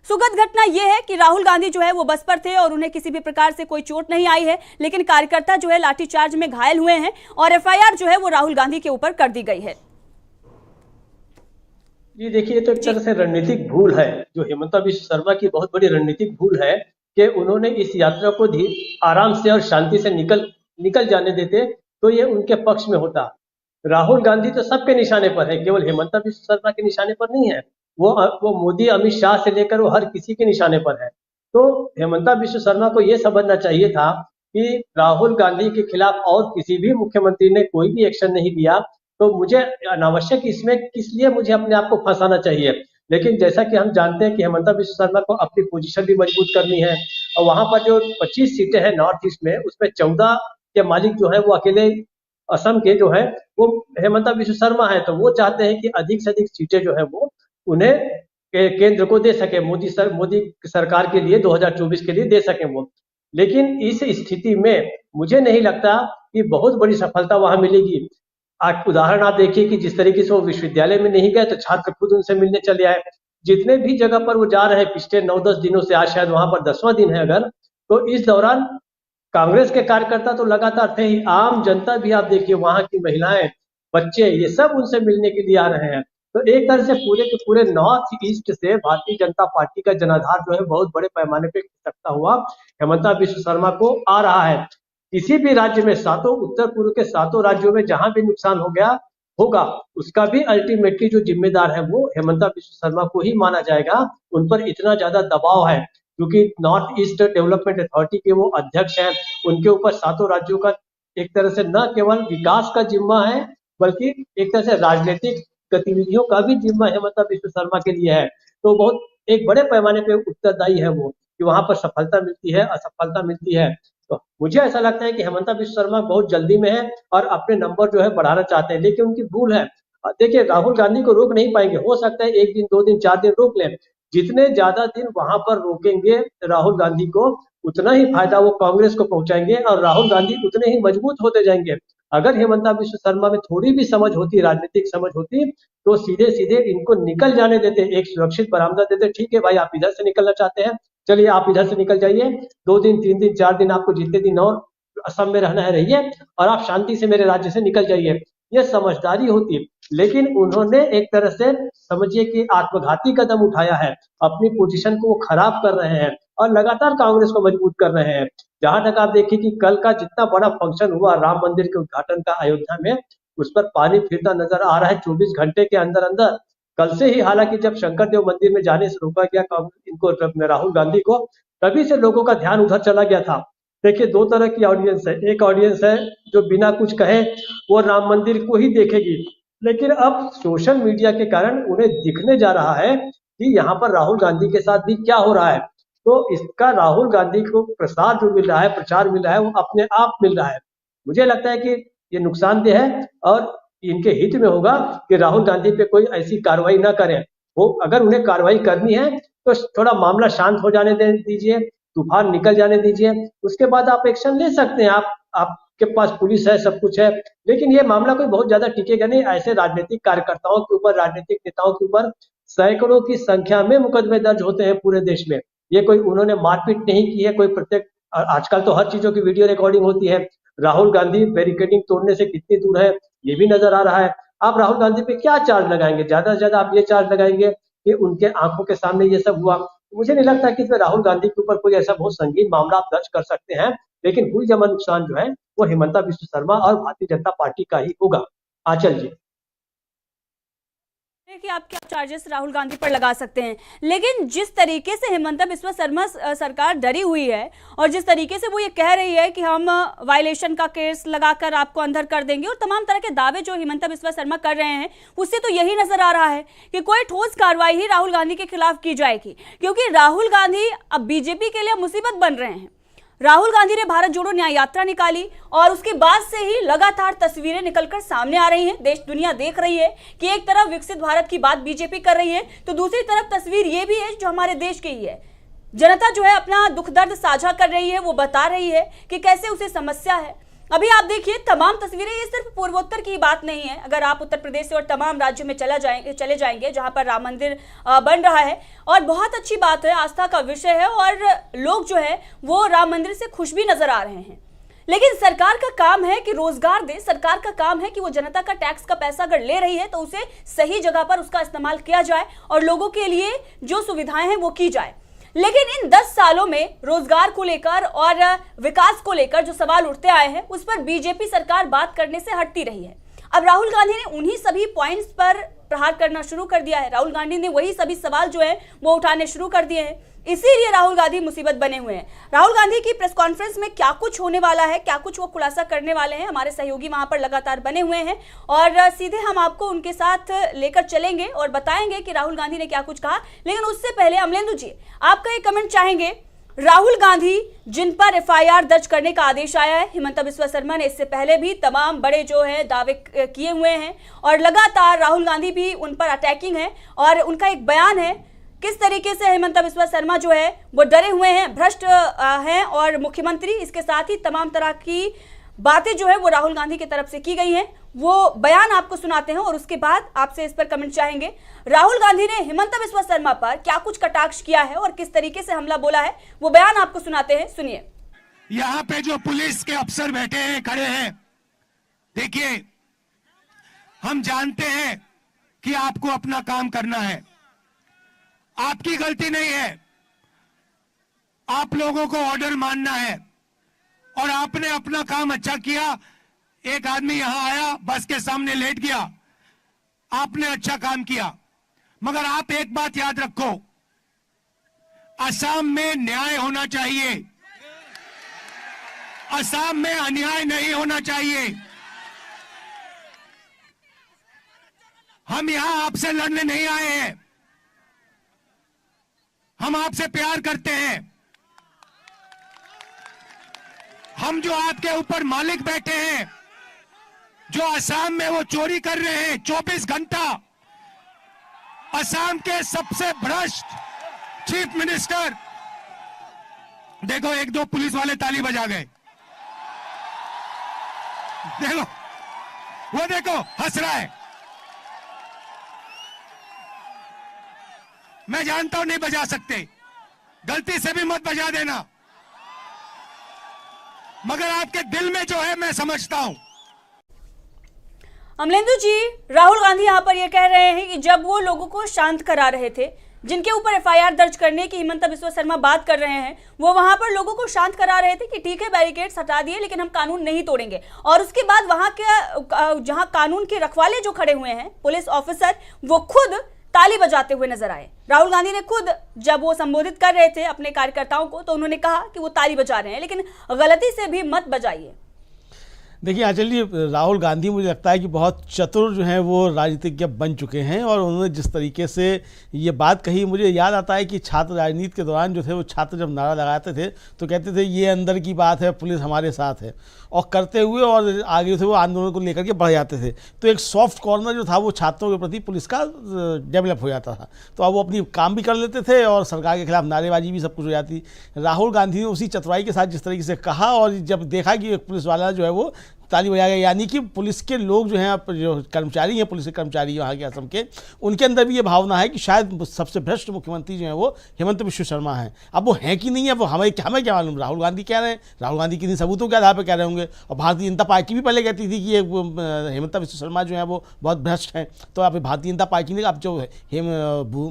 सुखद घटना यह है कि राहुल गांधी जो है वो बस पर थे और उन्हें किसी भी प्रकार से कोई चोट नहीं आई है, लेकिन कार्यकर्ता जो है लाठीचार्ज में घायल हुए हैं और एफआईआर जो है वो राहुल गांधी के ऊपर कर दी गई है। ये देखिए, तो एक तरह से रणनीतिक भूल है, जो हेमंता विश्व शर्मा की बहुत बड़ी रणनीतिक भूल है कि उन्होंने इस यात्रा को आराम से और शांति से निकल जाने देते तो ये उनके पक्ष में होता। राहुल गांधी तो सबके निशाने पर है, केवल हेमंता विश्व शर्मा के निशाने पर नहीं है। वो मोदी, अमित शाह से लेकर वो हर किसी के निशाने पर है। तो हेमंता विश्व शर्मा को ये समझना चाहिए था कि राहुल गांधी के खिलाफ और किसी भी मुख्यमंत्री ने कोई भी एक्शन नहीं लिया, तो मुझे अनावश्यक इसमें किस लिए मुझे अपने आप को फंसाना चाहिए। लेकिन जैसा कि हम जानते हैं कि हेमंता विश्व शर्मा को अपनी पोजीशन भी मजबूत करनी है और वहां पर जो 25 सीटें हैं नॉर्थ ईस्ट में, उसमें 14 के मालिक जो है वो अकेले असम के जो है वो हेमंता विश्व शर्मा है। तो वो चाहते हैं कि अधिक से अधिक सीटें जो है वो उन्हें केंद्र को दे सके, मोदी सरकार के लिए 2024 के लिए दे सके वो। लेकिन इस स्थिति में मुझे नहीं लगता कि बहुत बड़ी सफलता वहां मिलेगी। आज उदाहरण आप देखिए कि जिस तरीके से वो विश्वविद्यालय में नहीं गए तो छात्र खुद उनसे मिलने चले आए। जितने भी जगह पर वो जा रहे हैं पिछले 9-10 दिनों से, आज शायद वहां पर 10वां दिन है अगर, तो इस दौरान कांग्रेस के कार्यकर्ता तो लगातार थे ही, आम जनता भी आप देखिए, वहां की महिलाएं, बच्चे, ये सब उनसे मिलने के लिए आ रहे हैं। तो एक तरह से पूरे के पूरे नॉर्थ ईस्ट से भारतीय जनता पार्टी का जनाधार जो है बहुत बड़े पैमाने पे सकता हुआ हेमंता विश्व शर्मा को आ रहा है। किसी भी राज्य में, उत्तर पूर्व के 7 राज्यों में जहां भी नुकसान हो गया होगा, उसका भी अल्टीमेटली जो जिम्मेदार है वो हेमंता विश्व शर्मा को ही माना जाएगा। उन पर इतना ज्यादा दबाव है क्योंकि नॉर्थ ईस्ट डेवलपमेंट अथॉरिटी के वो अध्यक्ष हैं, उनके ऊपर 7 राज्यों का एक तरह से न केवल विकास का जिम्मा है बल्कि एक तरह से राजनीतिक गतिविधियों का भी जिम्मा हेमंता विश्व शर्मा के लिए है। तो बहुत एक बड़े पैमाने पे उत्तरदायी है वो कि वहां पर सफलता मिलती है, असफलता मिलती है। तो मुझे ऐसा लगता है कि हेमंता विश्व शर्मा बहुत जल्दी में है और अपने नंबर जो है बढ़ाना चाहते हैं, लेकिन उनकी भूल है। देखिए, राहुल गांधी को रोक नहीं पाएंगे, हो सकता है 1 दिन 2 दिन 4 दिन रोक लें। जितने ज्यादा दिन वहां पर रोकेंगे राहुल गांधी को, उतना ही फायदा वो कांग्रेस को पहुंचाएंगे और राहुल गांधी उतने ही मजबूत होते जाएंगे। अगर हेमंता विश्व शर्मा में थोड़ी भी समझ होती, राजनीतिक समझ होती, तो सीधे सीधे इनको निकल जाने देते, एक सुरक्षित बरामदा देते। ठीक है भाई, आप इधर से निकलना चाहते हैं, चलिए आप इधर से निकल जाइए, 2 दिन 3 दिन 4 दिन आपको जितने दिन और असम में रहना है रहिए और आप शांति से मेरे राज्य से निकल जाइए। ये समझदारी होती। लेकिन उन्होंने एक तरह से समझिए कि आत्मघाती कदम उठाया है, अपनी पोजीशन को वो खराब कर रहे हैं। और लगातार कांग्रेस को मजबूत कर रहे हैं। जहां तक आप देखिए कि कल का जितना बड़ा फंक्शन हुआ राम मंदिर के उद्घाटन का अयोध्या में, उस पर पानी फिरता नजर आ रहा है 24 घंटे के अंदर अंदर। कल से ही हालांकि जब शंकर देव मंदिर में जाने से रोका गया इनको राहुल गांधी को, तभी से लोगों का ध्यान उधर चला गया था। देखिए दो तरह की ऑडियंस है, एक ऑडियंस है जो बिना कुछ कहे वो राम मंदिर को ही देखेगी, लेकिन अब सोशल मीडिया के कारण उन्हें दिखने जा रहा है कि यहाँ पर राहुल गांधी के साथ भी क्या हो रहा है। तो इसका राहुल गांधी को प्रसार जो मिल रहा है, प्रचार मिल रहा है, वो अपने आप मिल रहा है। मुझे लगता है कि ये नुकसानदेह है और इनके हित में होगा कि राहुल गांधी पे कोई ऐसी कार्रवाई ना करें। वो अगर उन्हें कार्रवाई करनी है तो थोड़ा मामला शांत हो जाने दीजिए, तूफान निकल जाने दीजिए, उसके बाद आप एक्शन ले सकते हैं। आपके पास पुलिस है, सब कुछ है, लेकिन ये मामला कोई बहुत ज्यादा टिकेगा नहीं। ऐसे राजनीतिक कार्यकर्ताओं के ऊपर, राजनीतिक नेताओं के ऊपर सैकड़ों की संख्या में मुकदमे दर्ज होते हैं पूरे देश में। ये कोई उन्होंने मारपीट नहीं की है, कोई प्रत्येक आजकल तो हर चीजों की वीडियो रिकॉर्डिंग होती है। राहुल गांधी बैरिकेडिंग तोड़ने से कितनी दूर है ये भी नजर आ रहा है। आप राहुल गांधी पे क्या चार्ज लगाएंगे? ज्यादा से ज्यादा आप ये चार्ज लगाएंगे कि उनके आंखों के सामने ये सब हुआ। मुझे नहीं लगता कि इसमें राहुल गांधी के ऊपर कोई ऐसा बहुत संगीन मामला आप दर्ज कर सकते हैं, लेकिन हुई जमा नुकसान जो है वो हिमंता बिस्वा शर्मा और भारतीय जनता पार्टी का ही होगा। आंचल जी कि आप क्या चार्जेस राहुल गांधी पर लगा सकते हैं, लेकिन जिस तरीके से हिमंता बिस्वा शर्मा सरकार डरी हुई है और जिस तरीके से वो ये कह रही है कि हम वायलेशन का केस लगाकर आपको अंदर कर देंगे और तमाम तरह के दावे जो हिमंता बिस्वा शर्मा कर रहे हैं, उससे तो यही नजर आ रहा है कि कोई ठोस कार्रवाई ही राहुल गांधी के खिलाफ की जाएगी, क्योंकि राहुल गांधी अब बीजेपी के लिए मुसीबत बन रहे हैं। राहुल गांधी ने भारत जोड़ो न्याय यात्रा निकाली और उसके बाद से ही लगातार तस्वीरें निकलकर सामने आ रही हैं। देश दुनिया देख रही है कि एक तरफ विकसित भारत की बात बीजेपी कर रही है, तो दूसरी तरफ तस्वीर ये भी है जो हमारे देश की ही है। जनता जो है अपना दुख दर्द साझा कर रही है, वो बता रही है कि कैसे उसे समस्या है। अभी आप देखिए तमाम तस्वीरें, ये सिर्फ पूर्वोत्तर की बात नहीं है। अगर आप उत्तर प्रदेश से और तमाम राज्यों में चले जाएंगे जहां पर राम मंदिर बन रहा है और बहुत अच्छी बात है, आस्था का विषय है और लोग जो है वो राम मंदिर से खुश भी नजर आ रहे हैं। लेकिन सरकार का काम है कि रोजगार दे, सरकार का काम है कि वो जनता का टैक्स का पैसा अगर ले रही है तो उसे सही जगह पर उसका इस्तेमाल किया जाए और लोगों के लिए जो सुविधाएं हैं वो की जाए। लेकिन इन 10 सालों में रोजगार को लेकर और विकास को लेकर जो सवाल उठते आए हैं उस पर बीजेपी सरकार बात करने से हटती रही है। अब राहुल गांधी ने उन्हीं सभी पॉइंट्स पर प्रहार करना शुरू कर दिया है। राहुल गांधी ने वही सभी सवाल जो है वो उठाने शुरू कर दिए हैं, इसीलिए राहुल गांधी मुसीबत बने हुए हैं। राहुल गांधी की प्रेस कॉन्फ्रेंस में क्या कुछ होने वाला है, क्या कुछ वो खुलासा करने वाले हैं, हमारे सहयोगी वहां पर लगातार बने हुए हैं और सीधे हम आपको उनके साथ लेकर चलेंगे और बताएंगे कि राहुल गांधी ने क्या कुछ कहा। लेकिन उससे पहले अमलेंदु जी, आपका एक कमेंट चाहेंगे। राहुल गांधी जिन पर एफआईआर दर्ज करने का आदेश आया है, हिमंता बिस्वा शर्मा ने इससे पहले भी तमाम बड़े जो है दावे किए हुए हैं और लगातार राहुल गांधी भी उन पर अटैकिंग है और उनका एक बयान है किस तरीके से हिमंता बिस्वा शर्मा जो है वो डरे हुए हैं, भ्रष्ट हैं और मुख्यमंत्री, इसके साथ ही तमाम तरह की बातें जो है वो राहुल गांधी की तरफ से की गई हैं। वो बयान आपको सुनाते हैं और उसके बाद आपसे इस पर कमेंट चाहेंगे। राहुल गांधी ने हिमंता बिस्वा शर्मा पर क्या कुछ कटाक्ष किया है और किस तरीके से हमला बोला है, वो बयान आपको सुनाते हैं, सुनिए। यहाँ पे जो पुलिस के अफसर बैठे हैं, खड़े हैं, देखिए हम जानते हैं कि आपको अपना काम करना है, आपकी गलती नहीं है, आप लोगों को ऑर्डर मानना है और आपने अपना काम अच्छा किया। एक आदमी यहां आया, बस के सामने लेट गया, आपने अच्छा काम किया, मगर आप एक बात याद रखो, असम में न्याय होना चाहिए, असम में अन्याय नहीं होना चाहिए। हम यहां आपसे लड़ने नहीं आए हैं, हम आपसे प्यार करते हैं। हम जो आपके ऊपर मालिक बैठे हैं, जो असम में वो चोरी कर रहे हैं 24 घंटा, असम के सबसे भ्रष्ट चीफ मिनिस्टर, देखो एक दो पुलिस वाले ताली बजा गए, देखो वो देखो हंस रहा है। मैं जानता हूं नहीं बजा सकते, गलती से भी मत बजा देना, मगर आपके दिल में जो है मैं समझता हूं। अमलेंदु जी, राहुल गांधी यहाँ पर ये कह रहे हैं कि जब वो लोगों को शांत करा रहे थे, जिनके ऊपर एफआईआर दर्ज करने की हिमंता बिस्वा शर्मा बात कर रहे हैं, वो वहां पर लोगों को शांत करा रहे थे कि ठीक है बैरिकेड्स हटा दिए लेकिन हम कानून नहीं तोड़ेंगे। और उसके बाद वहां के जहां कानून के रखवाले जो खड़े हुए हैं पुलिस ऑफिसर, वो खुद ताली बजाते हुए नजर आए। राहुल गांधी ने खुद जब वो संबोधित कर रहे थे अपने कार्यकर्ताओं को तो उन्होंने कहा कि वो ताली बजा रहे हैं, लेकिन गलती से भी मत बजाइए। देखिए आंचल जी, राहुल गांधी मुझे लगता है कि बहुत चतुर जो हैं वो राजनीतिज्ञ बन चुके हैं, और उन्होंने जिस तरीके से ये बात कही, मुझे याद आता है कि छात्र राजनीति के दौरान जो थे वो छात्र जब नारा लगाते थे तो कहते थे ये अंदर की बात है, पुलिस हमारे साथ है, और करते हुए और आगे थे वो आंदोलन को लेकर के बढ़ जाते थे। तो एक सॉफ्ट कॉर्नर जो था वो छात्रों के प्रति पुलिस का डेवलप हो जाता था, तो अब वो अपनी काम भी कर लेते थे और सरकार के खिलाफ नारेबाजी भी सब कुछ हो जाती। राहुल गांधी ने उसी चतुराई के साथ जिस तरीके से कहा, और जब देखा कि एक पुलिस वाला जो है वो ताली बजा गया, यानी कि पुलिस के लोग जो हैं, जो कर्मचारी हैं, पुलिस के कर्मचारी यहाँ के असम के, उनके अंदर भी ये भावना है कि शायद सबसे भ्रष्ट मुख्यमंत्री जो है वो हेमंत बिस्वा शर्मा हैं। अब वो हैं कि नहीं है वो हमें क्या मालूम, राहुल गांधी कह रहे हैं, राहुल गांधी किन्हीं सबूतों के आधार पर कह रहे होंगे। और भारतीय जनता पार्टी भी पहले कहती थी कि ये हेमंत बिस्वा शर्मा जो है वो बहुत भ्रष्ट हैं। तो अब भारतीय जनता पार्टी ने, अब जो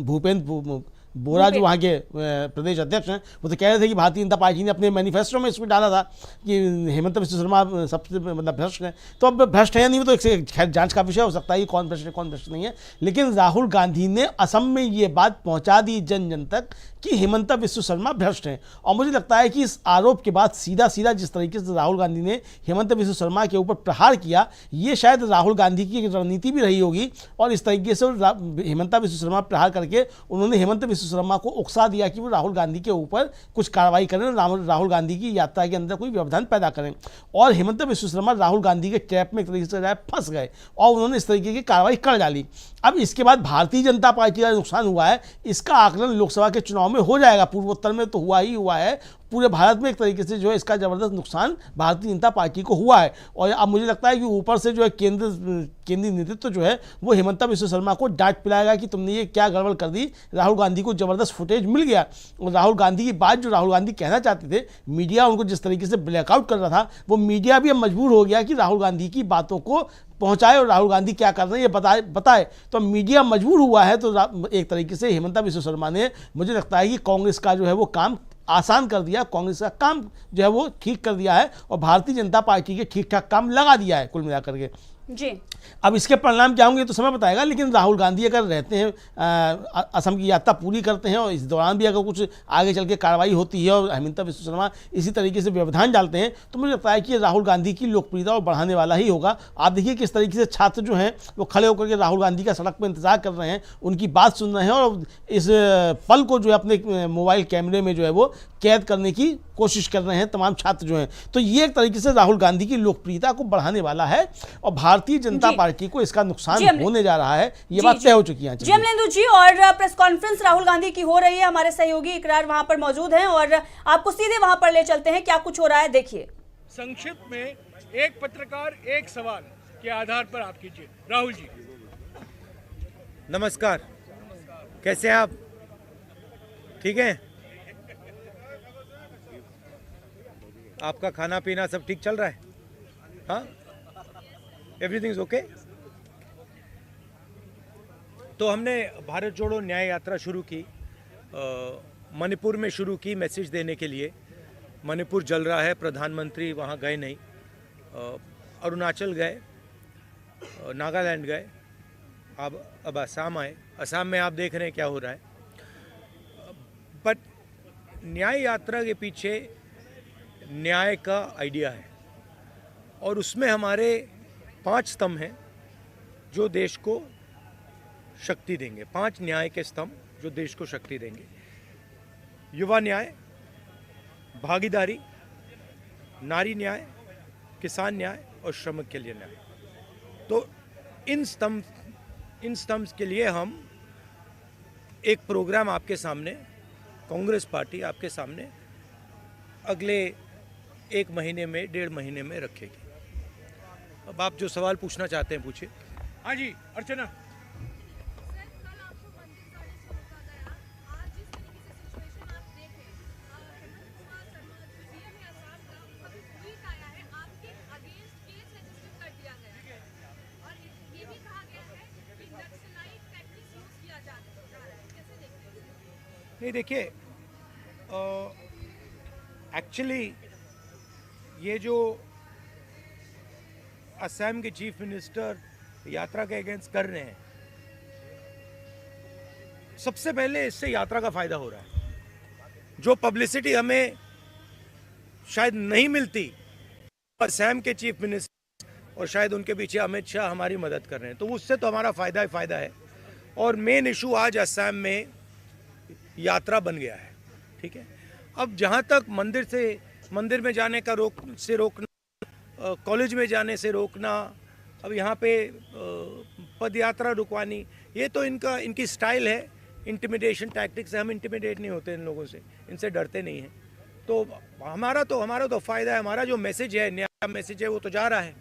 भूपेंद्र बोरा जो वहाँ के प्रदेश अध्यक्ष हैं, वो तो कह रहे थे कि भारतीय जनता पार्टी ने अपने मैनिफेस्टो में इसमें डाला था कि हेमंत बिस्वा शर्मा सबसे मतलब भ्रष्ट है। तो अब भ्रष्ट है या नहीं, वो तो एक खैर जांच का विषय हो सकता है कि कौन भ्रष्ट है कौन भ्रष्ट नहीं है, लेकिन राहुल गांधी ने असम में ये बात पहुंचा दी जन जन तक कि हेमंत बिस्वा शर्मा भ्रष्ट हैं। और मुझे लगता है कि इस आरोप के बाद सीधा सीधा जिस तरीके से राहुल गांधी ने हेमंत बिस्वा शर्मा के ऊपर प्रहार किया, ये शायद राहुल गांधी की एक रणनीति भी रही होगी। और इस तरीके से हेमंत बिस्वा शर्मा प्रहार करके उन्होंने हेमंत बिस्वा शर्मा को उकसा दिया कि वो राहुल गांधी के ऊपर कुछ कार्रवाई करें, राहुल गांधी की यात्रा के अंदर कोई व्यवधान पैदा करें। और हेमंत बिस्वा शर्मा राहुल गांधी के ट्रैप में एक तरीके से फंस गए और उन्होंने इस तरीके की कार्रवाई कर डाली। अब इसके बाद भारतीय जनता पार्टी का नुकसान हुआ है, इसका आकलन लोकसभा के चुनाव में हो जाएगा। पूर्वोत्तर में तो हुआ ही हुआ है, पूरे भारत में एक तरीके से जो है इसका ज़बरदस्त नुकसान भारतीय जनता पार्टी को हुआ है। और अब मुझे लगता है कि ऊपर से जो है केंद्रीय नेतृत्व जो है वो हेमंत बिस्वा शर्मा को डांट पिलाएगा कि तुमने ये क्या गड़बड़ कर दी। राहुल गांधी को ज़बरदस्त फुटेज मिल गया, और राहुल गांधी की बात जो राहुल गांधी कहना चाहते थे, मीडिया उनको जिस तरीके से ब्लैकआउट कर रहा था, वो मीडिया भी अब मजबूर हो गया कि राहुल गांधी की बातों को पहुंचाए और राहुल गांधी क्या कर रहे हैं ये बताए। तो मीडिया मजबूर हुआ है। तो एक तरीके से हेमंत बिस्वा शर्मा ने, मुझे लगता है कि कांग्रेस का जो है वो काम आसान कर दिया, कांग्रेस का काम जो है वो ठीक कर दिया है, और भारतीय जनता पार्टी के ठीक ठाक काम लगा दिया है कुल मिलाकर के जी। अब इसके परिणाम क्या होंगे तो समय बताएगा, लेकिन राहुल गांधी अगर रहते हैं, असम की यात्रा पूरी करते हैं, और इस दौरान भी अगर कुछ आगे चल के कार्रवाई होती है और हेमंत बिस्वा शर्मा इसी तरीके से व्यवधान डालते हैं, तो मुझे लगता है कि राहुल गांधी की लोकप्रियता और बढ़ाने वाला ही होगा। आप देखिए किस तरीके से छात्र जो हैं वो खड़े होकर के राहुल गांधी का सड़क पर इंतजार कर रहे हैं, उनकी बात सुन रहे हैं, और इस पल को जो है अपने मोबाइल कैमरे में जो है वो कैद करने की कोशिश कर रहे हैं तमाम छात्र जो हैं। तो ये एक तरीके से राहुल गांधी की लोकप्रियता को बढ़ाने वाला है, और भारतीय जनता पार्टी को इसका नुकसान होने जा रहा है, ये बात तय हो चुकी है। जी अमलेंदु जी, और प्रेस कॉन्फ्रेंस राहुल गांधी की हो रही है, हमारे सहयोगी इकरार वहां पर मौजूद हैं और आपको सीधे वहां पर ले चलते हैं, क्या कुछ हो रहा है देखिए। संक्षिप्त में एक पत्रकार एक सवाल के आधार पर आप कीजिए। राहुल जी नमस्कार, कैसे हैं आप? ठीक हैं? आपका खाना पीना सब ठीक चल रहा है? हाँ, एवरीथिंग इज ओके। तो हमने भारत जोड़ो न्याय यात्रा शुरू की, मणिपुर में शुरू की मैसेज देने के लिए। मणिपुर जल रहा है, प्रधानमंत्री वहाँ गए नहीं, अरुणाचल गए, नागालैंड गए, अब असम आए। असम में आप देख रहे हैं क्या हो रहा है। बट न्याय यात्रा के पीछे न्याय का आइडिया है, और उसमें हमारे 5 स्तंभ हैं जो देश को शक्ति देंगे। 5 न्याय के स्तंभ जो देश को शक्ति देंगे: युवा न्याय, भागीदारी, नारी न्याय, किसान न्याय और श्रमिक के लिए न्याय। तो इन स्तंभ के लिए हम एक प्रोग्राम आपके सामने, कांग्रेस पार्टी आपके सामने अगले 1 महीने में, 1.5 महीने में रखेगी। अब आप जो सवाल पूछना चाहते हैं पूछिए। हाँ जी, अर्चना। नहीं देखिए, एक्चुअली ये जो असम के चीफ मिनिस्टर यात्रा के अगेंस्ट कर रहे हैं, सबसे पहले इससे यात्रा का फायदा हो रहा है। जो पब्लिसिटी हमें शायद नहीं मिलती, असम के चीफ मिनिस्टर और शायद उनके पीछे अमित शाह हमारी मदद कर रहे हैं, तो उससे तो हमारा फायदा ही फायदा है। और मेन इशू आज असम में यात्रा बन गया है, ठीक है। अब जहाँ तक मंदिर में जाने का रोकना, कॉलेज में जाने से रोकना, अब यहाँ पे पद यात्रा रुकवानी, ये तो इनकी स्टाइल है, इंटिमिडेशन टैक्टिक्स है। हम इंटिमिडेट नहीं होते इन लोगों से, इनसे डरते नहीं हैं। तो हमारा तो फ़ायदा है। हमारा जो मैसेज है, नया मैसेज है, वो तो जा रहा है,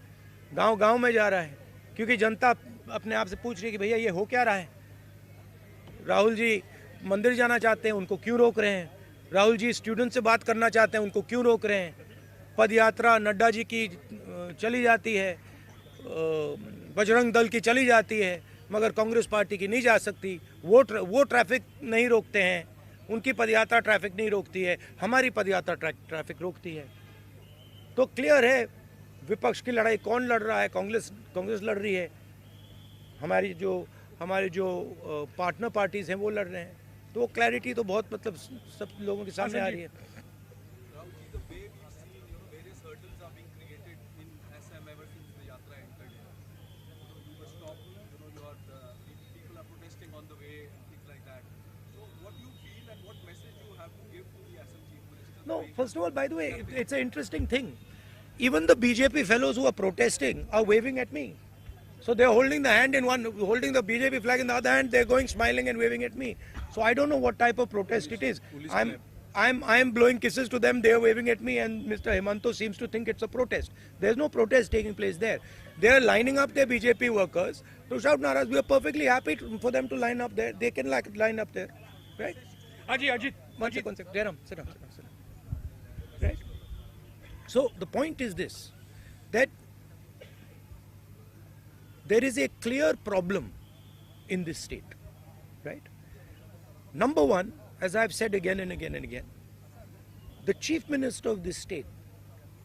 गांव में जा रहा है, क्योंकि जनता अपने आप से पूछ रही है कि भैया ये हो क्या रहा है। राहुल जी मंदिर जाना चाहते हैं, उनको क्यों रोक रहे हैं। राहुल जी स्टूडेंट से बात करना चाहते हैं, उनको क्यों रोक रहे हैं। पद यात्रा नड्डा जी की चली जाती है, बजरंग दल की चली जाती है, मगर कांग्रेस पार्टी की नहीं जा सकती। वो ट्रैफिक नहीं रोकते हैं, उनकी पदयात्रा ट्रैफिक नहीं रोकती है, हमारी पदयात्रा ट्रैफिक रोकती है। तो क्लियर है विपक्ष की लड़ाई कौन लड़ रहा है। कांग्रेस लड़ रही है, हमारे जो पार्टनर पार्टीज हैं वो लड़ रहे हैं। तो क्लैरिटी तो बहुत मतलब सब लोगों के सामने आ रही है। No, first of all, by the way, it's an interesting thing. Even the BJP fellows who are protesting are waving at me. So they're holding the hand in one, holding the BJP flag in the other hand. They're going smiling and waving at me. So I don't know what type of protest it is. I'm blowing kisses to them. They're waving at me, and Mr. Hemanto seems to think it's a protest. There's no protest taking place there. They're lining up their BJP workers to shout naras. We are perfectly happy for them to line up there. They can line up there, right? Ajit. One second. Jairam, sit down. Right? So the point is this, that there is a clear problem in this state, right? Number one, as I've said again and again and again, the chief minister of this state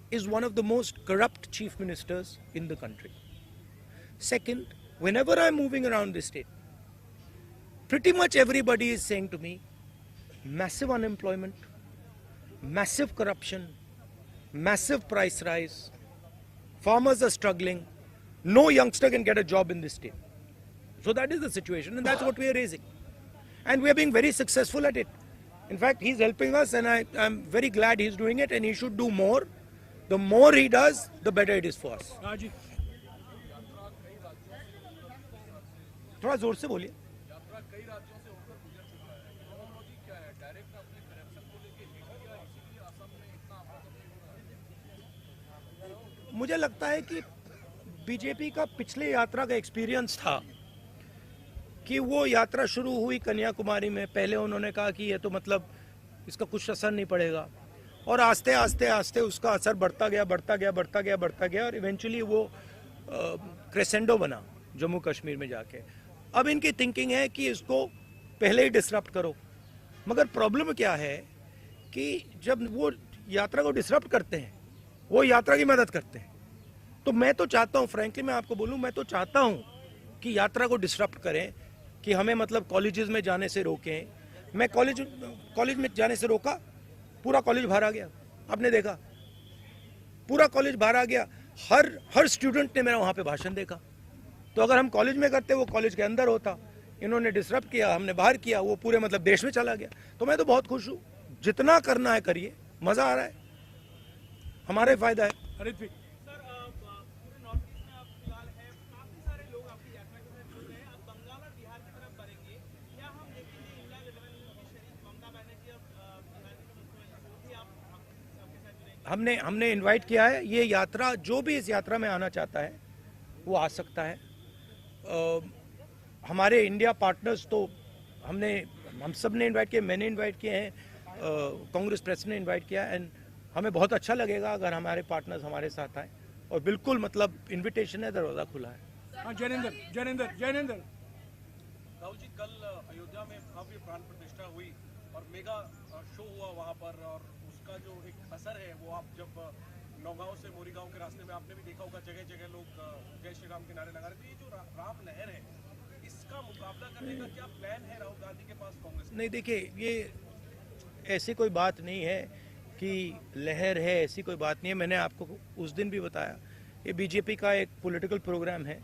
is one of the most corrupt chief ministers in the country. Second, whenever I'm moving around this state, pretty much everybody is saying to me, massive unemployment, massive corruption, massive price rise, farmers are struggling, no youngster can get a job in this state. So that is the situation, and that's what we are raising. And we are being very successful at it. In fact, he's helping us, and I'm very glad he's doing it, and he should do more. The more he does, the better it is for us. थोड़ा जोर से बोलिए। मुझे लगता है कि बीजेपी का पिछले यात्रा का एक्सपीरियंस था कि वो यात्रा शुरू हुई कन्याकुमारी में। पहले उन्होंने कहा कि ये तो मतलब इसका कुछ असर नहीं पड़ेगा, और आस्ते आस्ते उसका असर बढ़ता गया और इवेंचुअली वो क्रेसेंडो बना जम्मू कश्मीर में जाके। अब इनकी थिंकिंग है कि इसको पहले ही डिसरप्ट करो। मगर प्रॉब्लम क्या है कि जब वो यात्रा को डिसरप्ट करते हैं, वो यात्रा की मदद करते हैं। तो मैं तो चाहता हूँ, फ्रैंकली मैं आपको बोलूँ, मैं तो चाहता हूँ कि यात्रा को डिसरप्ट करें, कि हमें मतलब कॉलेजेस में जाने से रोकें। मैं कॉलेज में जाने से रोका, पूरा कॉलेज बाहर आ गया। आपने देखा पूरा कॉलेज बाहर आ गया, हर स्टूडेंट ने मेरा वहाँ पे भाषण देखा। तो अगर हम कॉलेज में करते, वो कॉलेज के अंदर होता। इन्होंने डिसरप्ट किया, हमने बाहर किया, वो पूरे मतलब देश में चला गया। तो मैं तो बहुत खुश हूँ, जितना करना है करिए, मजा आ रहा है, हमारे फायदा है। हमने इनवाइट किया है। ये यात्रा, जो भी इस यात्रा में आना चाहता है वो आ सकता है। हमारे इंडिया पार्टनर्स तो हम सब ने इनवाइट किए, मैंने इनवाइट किए हैं, कांग्रेस प्रेसिडेंट ने इनवाइट किया। एंड हमें बहुत अच्छा लगेगा अगर हमारे पार्टनर्स हमारे साथ आए, और बिल्कुल मतलब इनविटेशन है, दरवाजा खुला है। जैनेंद्र राहुल जी, कल अयोध्या में भव्य प्राण प्रतिष्ठा हुई और मेगा शो हुआ वहाँ पर, और उसका जो एक असर है वो आप जब नौगांव से मोरीगांव के रास्ते में आपने भी देखा होगा, जगह जगह लोग जय श्री राम के नारे लगा रहे थे। ये जो राम लहर है, इसका मुकाबला करने का क्या प्लान है राहुल गांधी के पास, कांग्रेस? नहीं, देखिए, ये ऐसी कोई बात नहीं है कि लहर है, ऐसी कोई बात नहीं है। मैंने आपको उस दिन भी बताया, ये बीजेपी का एक पॉलिटिकल प्रोग्राम है।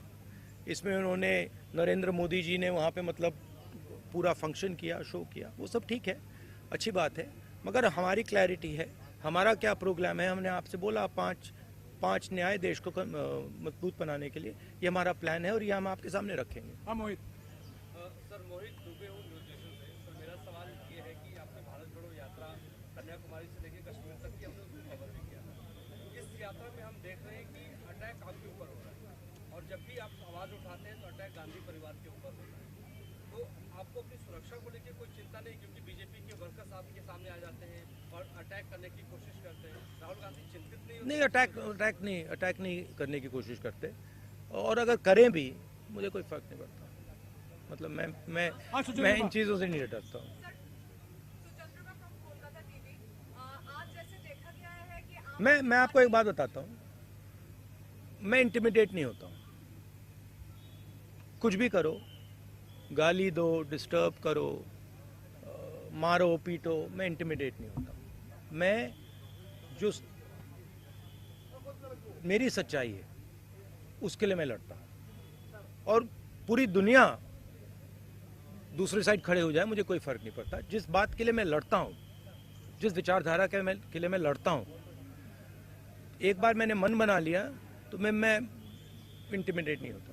इसमें उन्होंने नरेंद्र मोदी जी ने वहाँ पे मतलब पूरा फंक्शन किया, शो किया, वो सब ठीक है, अच्छी बात है। मगर हमारी क्लैरिटी है, हमारा क्या प्रोग्राम है। हमने आपसे बोला पांच न्याय देश को मजबूत बनाने के लिए, ये हमारा प्लान है और ये हम आपके सामने रखेंगे। हाँ मोहित। सर, मोहित दुबे हूँ न्यूज नेशन से। सर, मेरा सवाल ये है कि आपने भारत जोड़ो यात्रा कन्याकुमारी से लेकर कश्मीर तक की हमने उसको कवर भी किया। इस यात्रा में हम देख रहे हैं कि अटैक आपके ऊपर हो रहा है, और जब भी आप आवाज़ उठाते हैं तो अटैक गांधी परिवार के ऊपर होता है। तो आपको अपनी सुरक्षा को लेकर कोई चिंता नहीं, क्योंकि बीजेपी के वर्कर्स आपके सामने आ जाते हैं और अटैक करने की कोशिश करते हैं। राहुल गांधी चिंतित नहीं? नहीं, अटैक नहीं करने की कोशिश करते, और अगर करें भी मुझे कोई फर्क नहीं पड़ता। मतलब मैं इन चीज़ों से नहीं डरता हूँ। मैं आपको एक बात बताता हूँ, मैं इंटिमिडेट नहीं होता हूँ। कुछ भी करो, गाली दो, डिस्टर्ब करो, मारो पीटो, मैं इंटिमिडेट नहीं होता। मैं जो मेरी सच्चाई है उसके लिए मैं लड़ता हूँ, और पूरी दुनिया दूसरी साइड खड़े हो जाए, मुझे कोई फर्क नहीं पड़ता। जिस बात के लिए मैं लड़ता हूँ, जिस विचारधारा के लिए मैं लड़ता हूँ, एक बार मैंने मन बना लिया तो मैं इंटिमिडेट नहीं होता।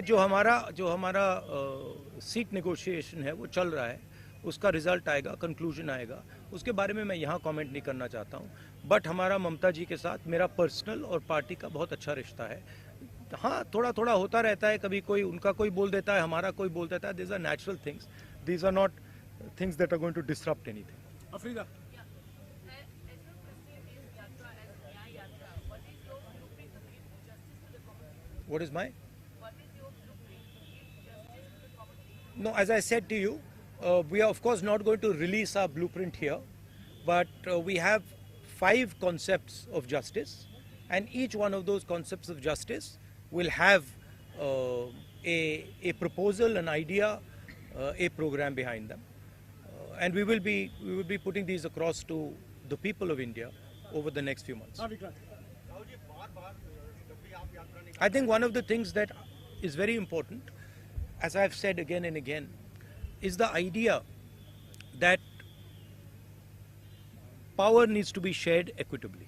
जो हमारा सीट नेगोशिएशन है वो चल रहा है, उसका रिजल्ट आएगा, कंक्लूजन आएगा, उसके बारे में मैं यहाँ कमेंट नहीं करना चाहता हूँ। बट हमारा ममता जी के साथ मेरा पर्सनल और पार्टी का बहुत अच्छा रिश्ता है। हाँ, थोड़ा थोड़ा होता रहता है, कभी कोई उनका कोई बोल देता है, हमारा कोई बोल देता है। These are natural things, these are not things that are going to disrupt anything. Afrida, What is my? No, as I said to you, we are of course not going to release our blueprint here, but we have 5 concepts of justice, and each one of those concepts of justice will have a proposal, an idea, a program behind them, and we will be putting these across to the people of India over the next few months. I think one of the things that is very important, as I've said again and again, is the idea that power needs to be shared equitably.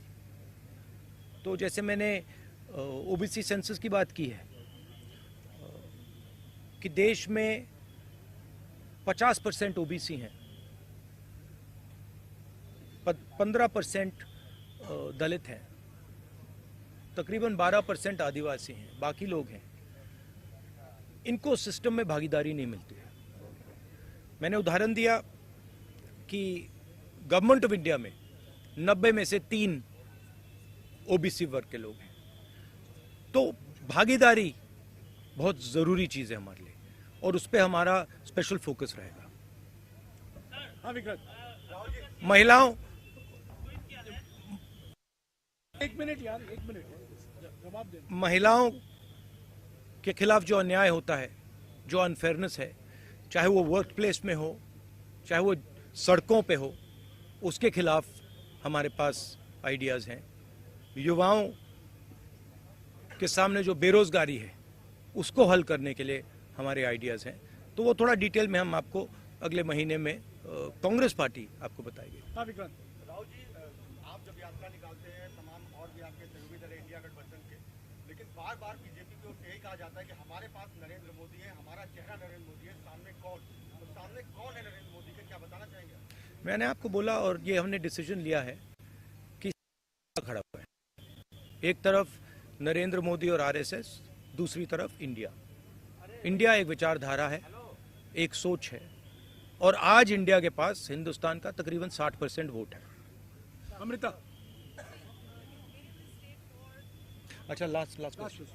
तो जैसे मैंने ओबीसी सेंसस की बात की है कि देश में 50% ओबीसी हैं, 15% दलित हैं, तकरीबन 12% आदिवासी हैं, बाकी लोग हैं। इनको सिस्टम में भागीदारी नहीं मिलती है। मैंने उदाहरण दिया कि गवर्नमेंट ऑफ इंडिया में 90 में से 3 ओबीसी वर्ग के लोग हैं। तो भागीदारी बहुत ज़रूरी चीज़ है हमारे लिए, और उस पर हमारा स्पेशल फोकस रहेगा। महिलाओं, एक मिनट जवाब दे। महिलाओं के खिलाफ जो अन्याय होता है, जो अनफेयरनेस है, चाहे वो वर्क प्लेस में हो, चाहे वो सड़कों पे हो, उसके खिलाफ हमारे पास आइडियाज़ हैं। युवाओं के सामने जो बेरोजगारी है, उसको हल करने के लिए हमारे आइडियाज़ हैं। तो वो थोड़ा डिटेल में हम आपको अगले महीने में कांग्रेस पार्टी आपको बताएगी। हाँ विक्रांत। राहुल जी, आप जब यात्रा निकालते हैं, तमाम और भी आपके सहयोगी दल इंडिया गठबंधन के, लेकिन बार बार बीजेपी की ओर से यही कहा जाता है कि हमारे पास नरेंद्र मोदी है, हमारा चेहरा नरेंद्र मोदी है, सामने कौन? तो सामने कौन है नरेंद्र मोदी के, क्या बताना चाहेंगे? मैंने आपको बोला, और ये हमने डिसीजन लिया है कि खड़ा हुआ है। एक तरफ नरेंद्र मोदी और आरएसएस, दूसरी तरफ इंडिया। इंडिया एक विचारधारा है, एक सोच है, और आज इंडिया के पास हिंदुस्तान का तकरीबन 60% वोट है। अमृता, अच्छा, last question.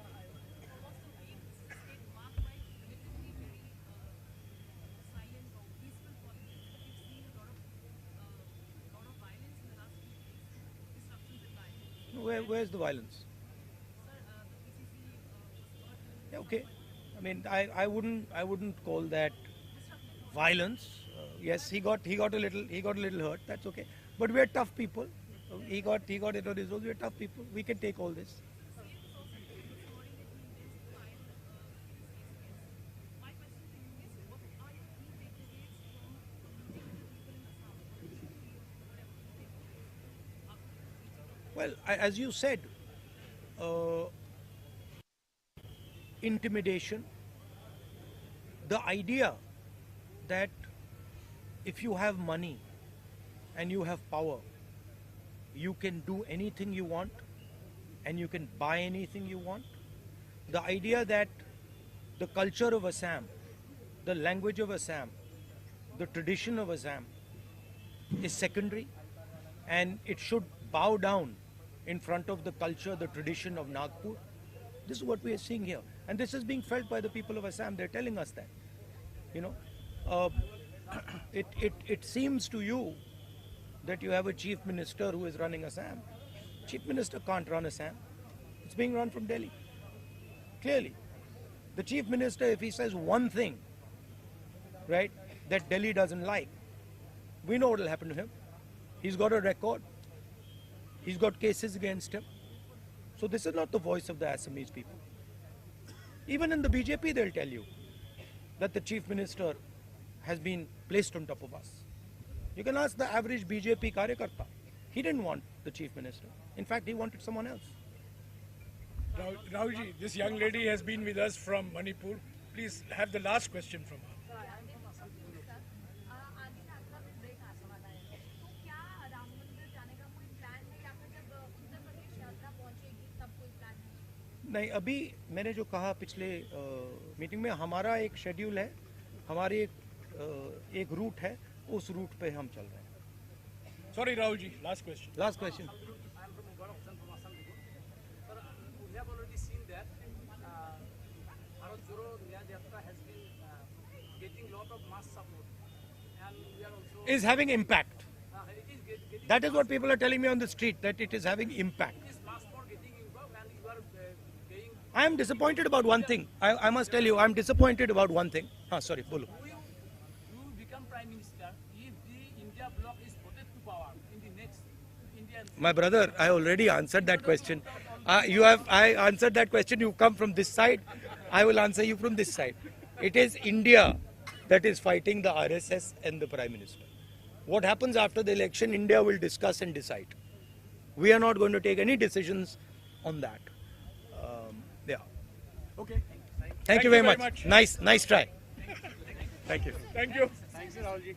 Where's the violence? Yeah, okay. I mean, I wouldn't call that violence. Yes, he got a little hurt. That's okay. But we are tough people. He got it on his own. We are tough people. We can take all this. Well, as you said, intimidation, the idea that if you have money and you have power, you can do anything you want and you can buy anything you want. The idea that the culture of Assam, the language of Assam, the tradition of Assam is secondary and it should bow down in front of the culture, the tradition of Nagpur. This is what we are seeing here. And this is being felt by the people of Assam. They're telling us that. You know, it seems to you that you have a chief minister who is running Assam. Chief minister can't run Assam. It's being run from Delhi. Clearly. The chief minister, if he says one thing, right, that Delhi doesn't like, we know what will happen to him. He's got a record. He's got cases against him. So this is not the voice of the Assamese people. Even in the BJP, they'll tell you that the chief minister has been placed on top of us. You can ask the average BJP karyakarta. He didn't want the chief minister. In fact, he wanted someone else. Rahulji, this young lady has been with us from Manipur. Please have the last question from her. नहीं, अभी मैंने जो कहा पिछले मीटिंग में, हमारा एक शेड्यूल है, हमारी एक रूट है, उस रूट पे हम चल रहे हैं। Sorry, Rahul ji, last question. Last question. I'm from Mubarak Option from Assam. Sir, we have already seen that Bharat Jodo Nyaya Yatra has been getting lot of mass support, and we are also Is having impact. it is getting That is what people are telling me on the street, that it is having impact. this mass for getting involved, and you are paying. I am disappointed about one thing. I must tell you, I am disappointed about one thing. Sorry, bolo. You become Prime Minister if the India bloc is voted to power in the next Indian. My brother, I already answered that question. I answered that question. You come from this side. I will answer you from this side. It is India that is fighting the RSS and the Prime Minister. What happens after the election, India will discuss and decide. We are not going to take any decisions on that. Yeah. Okay. Thank you very much. Nice try. Thank you. Thank you. Thanks, Rahul ji.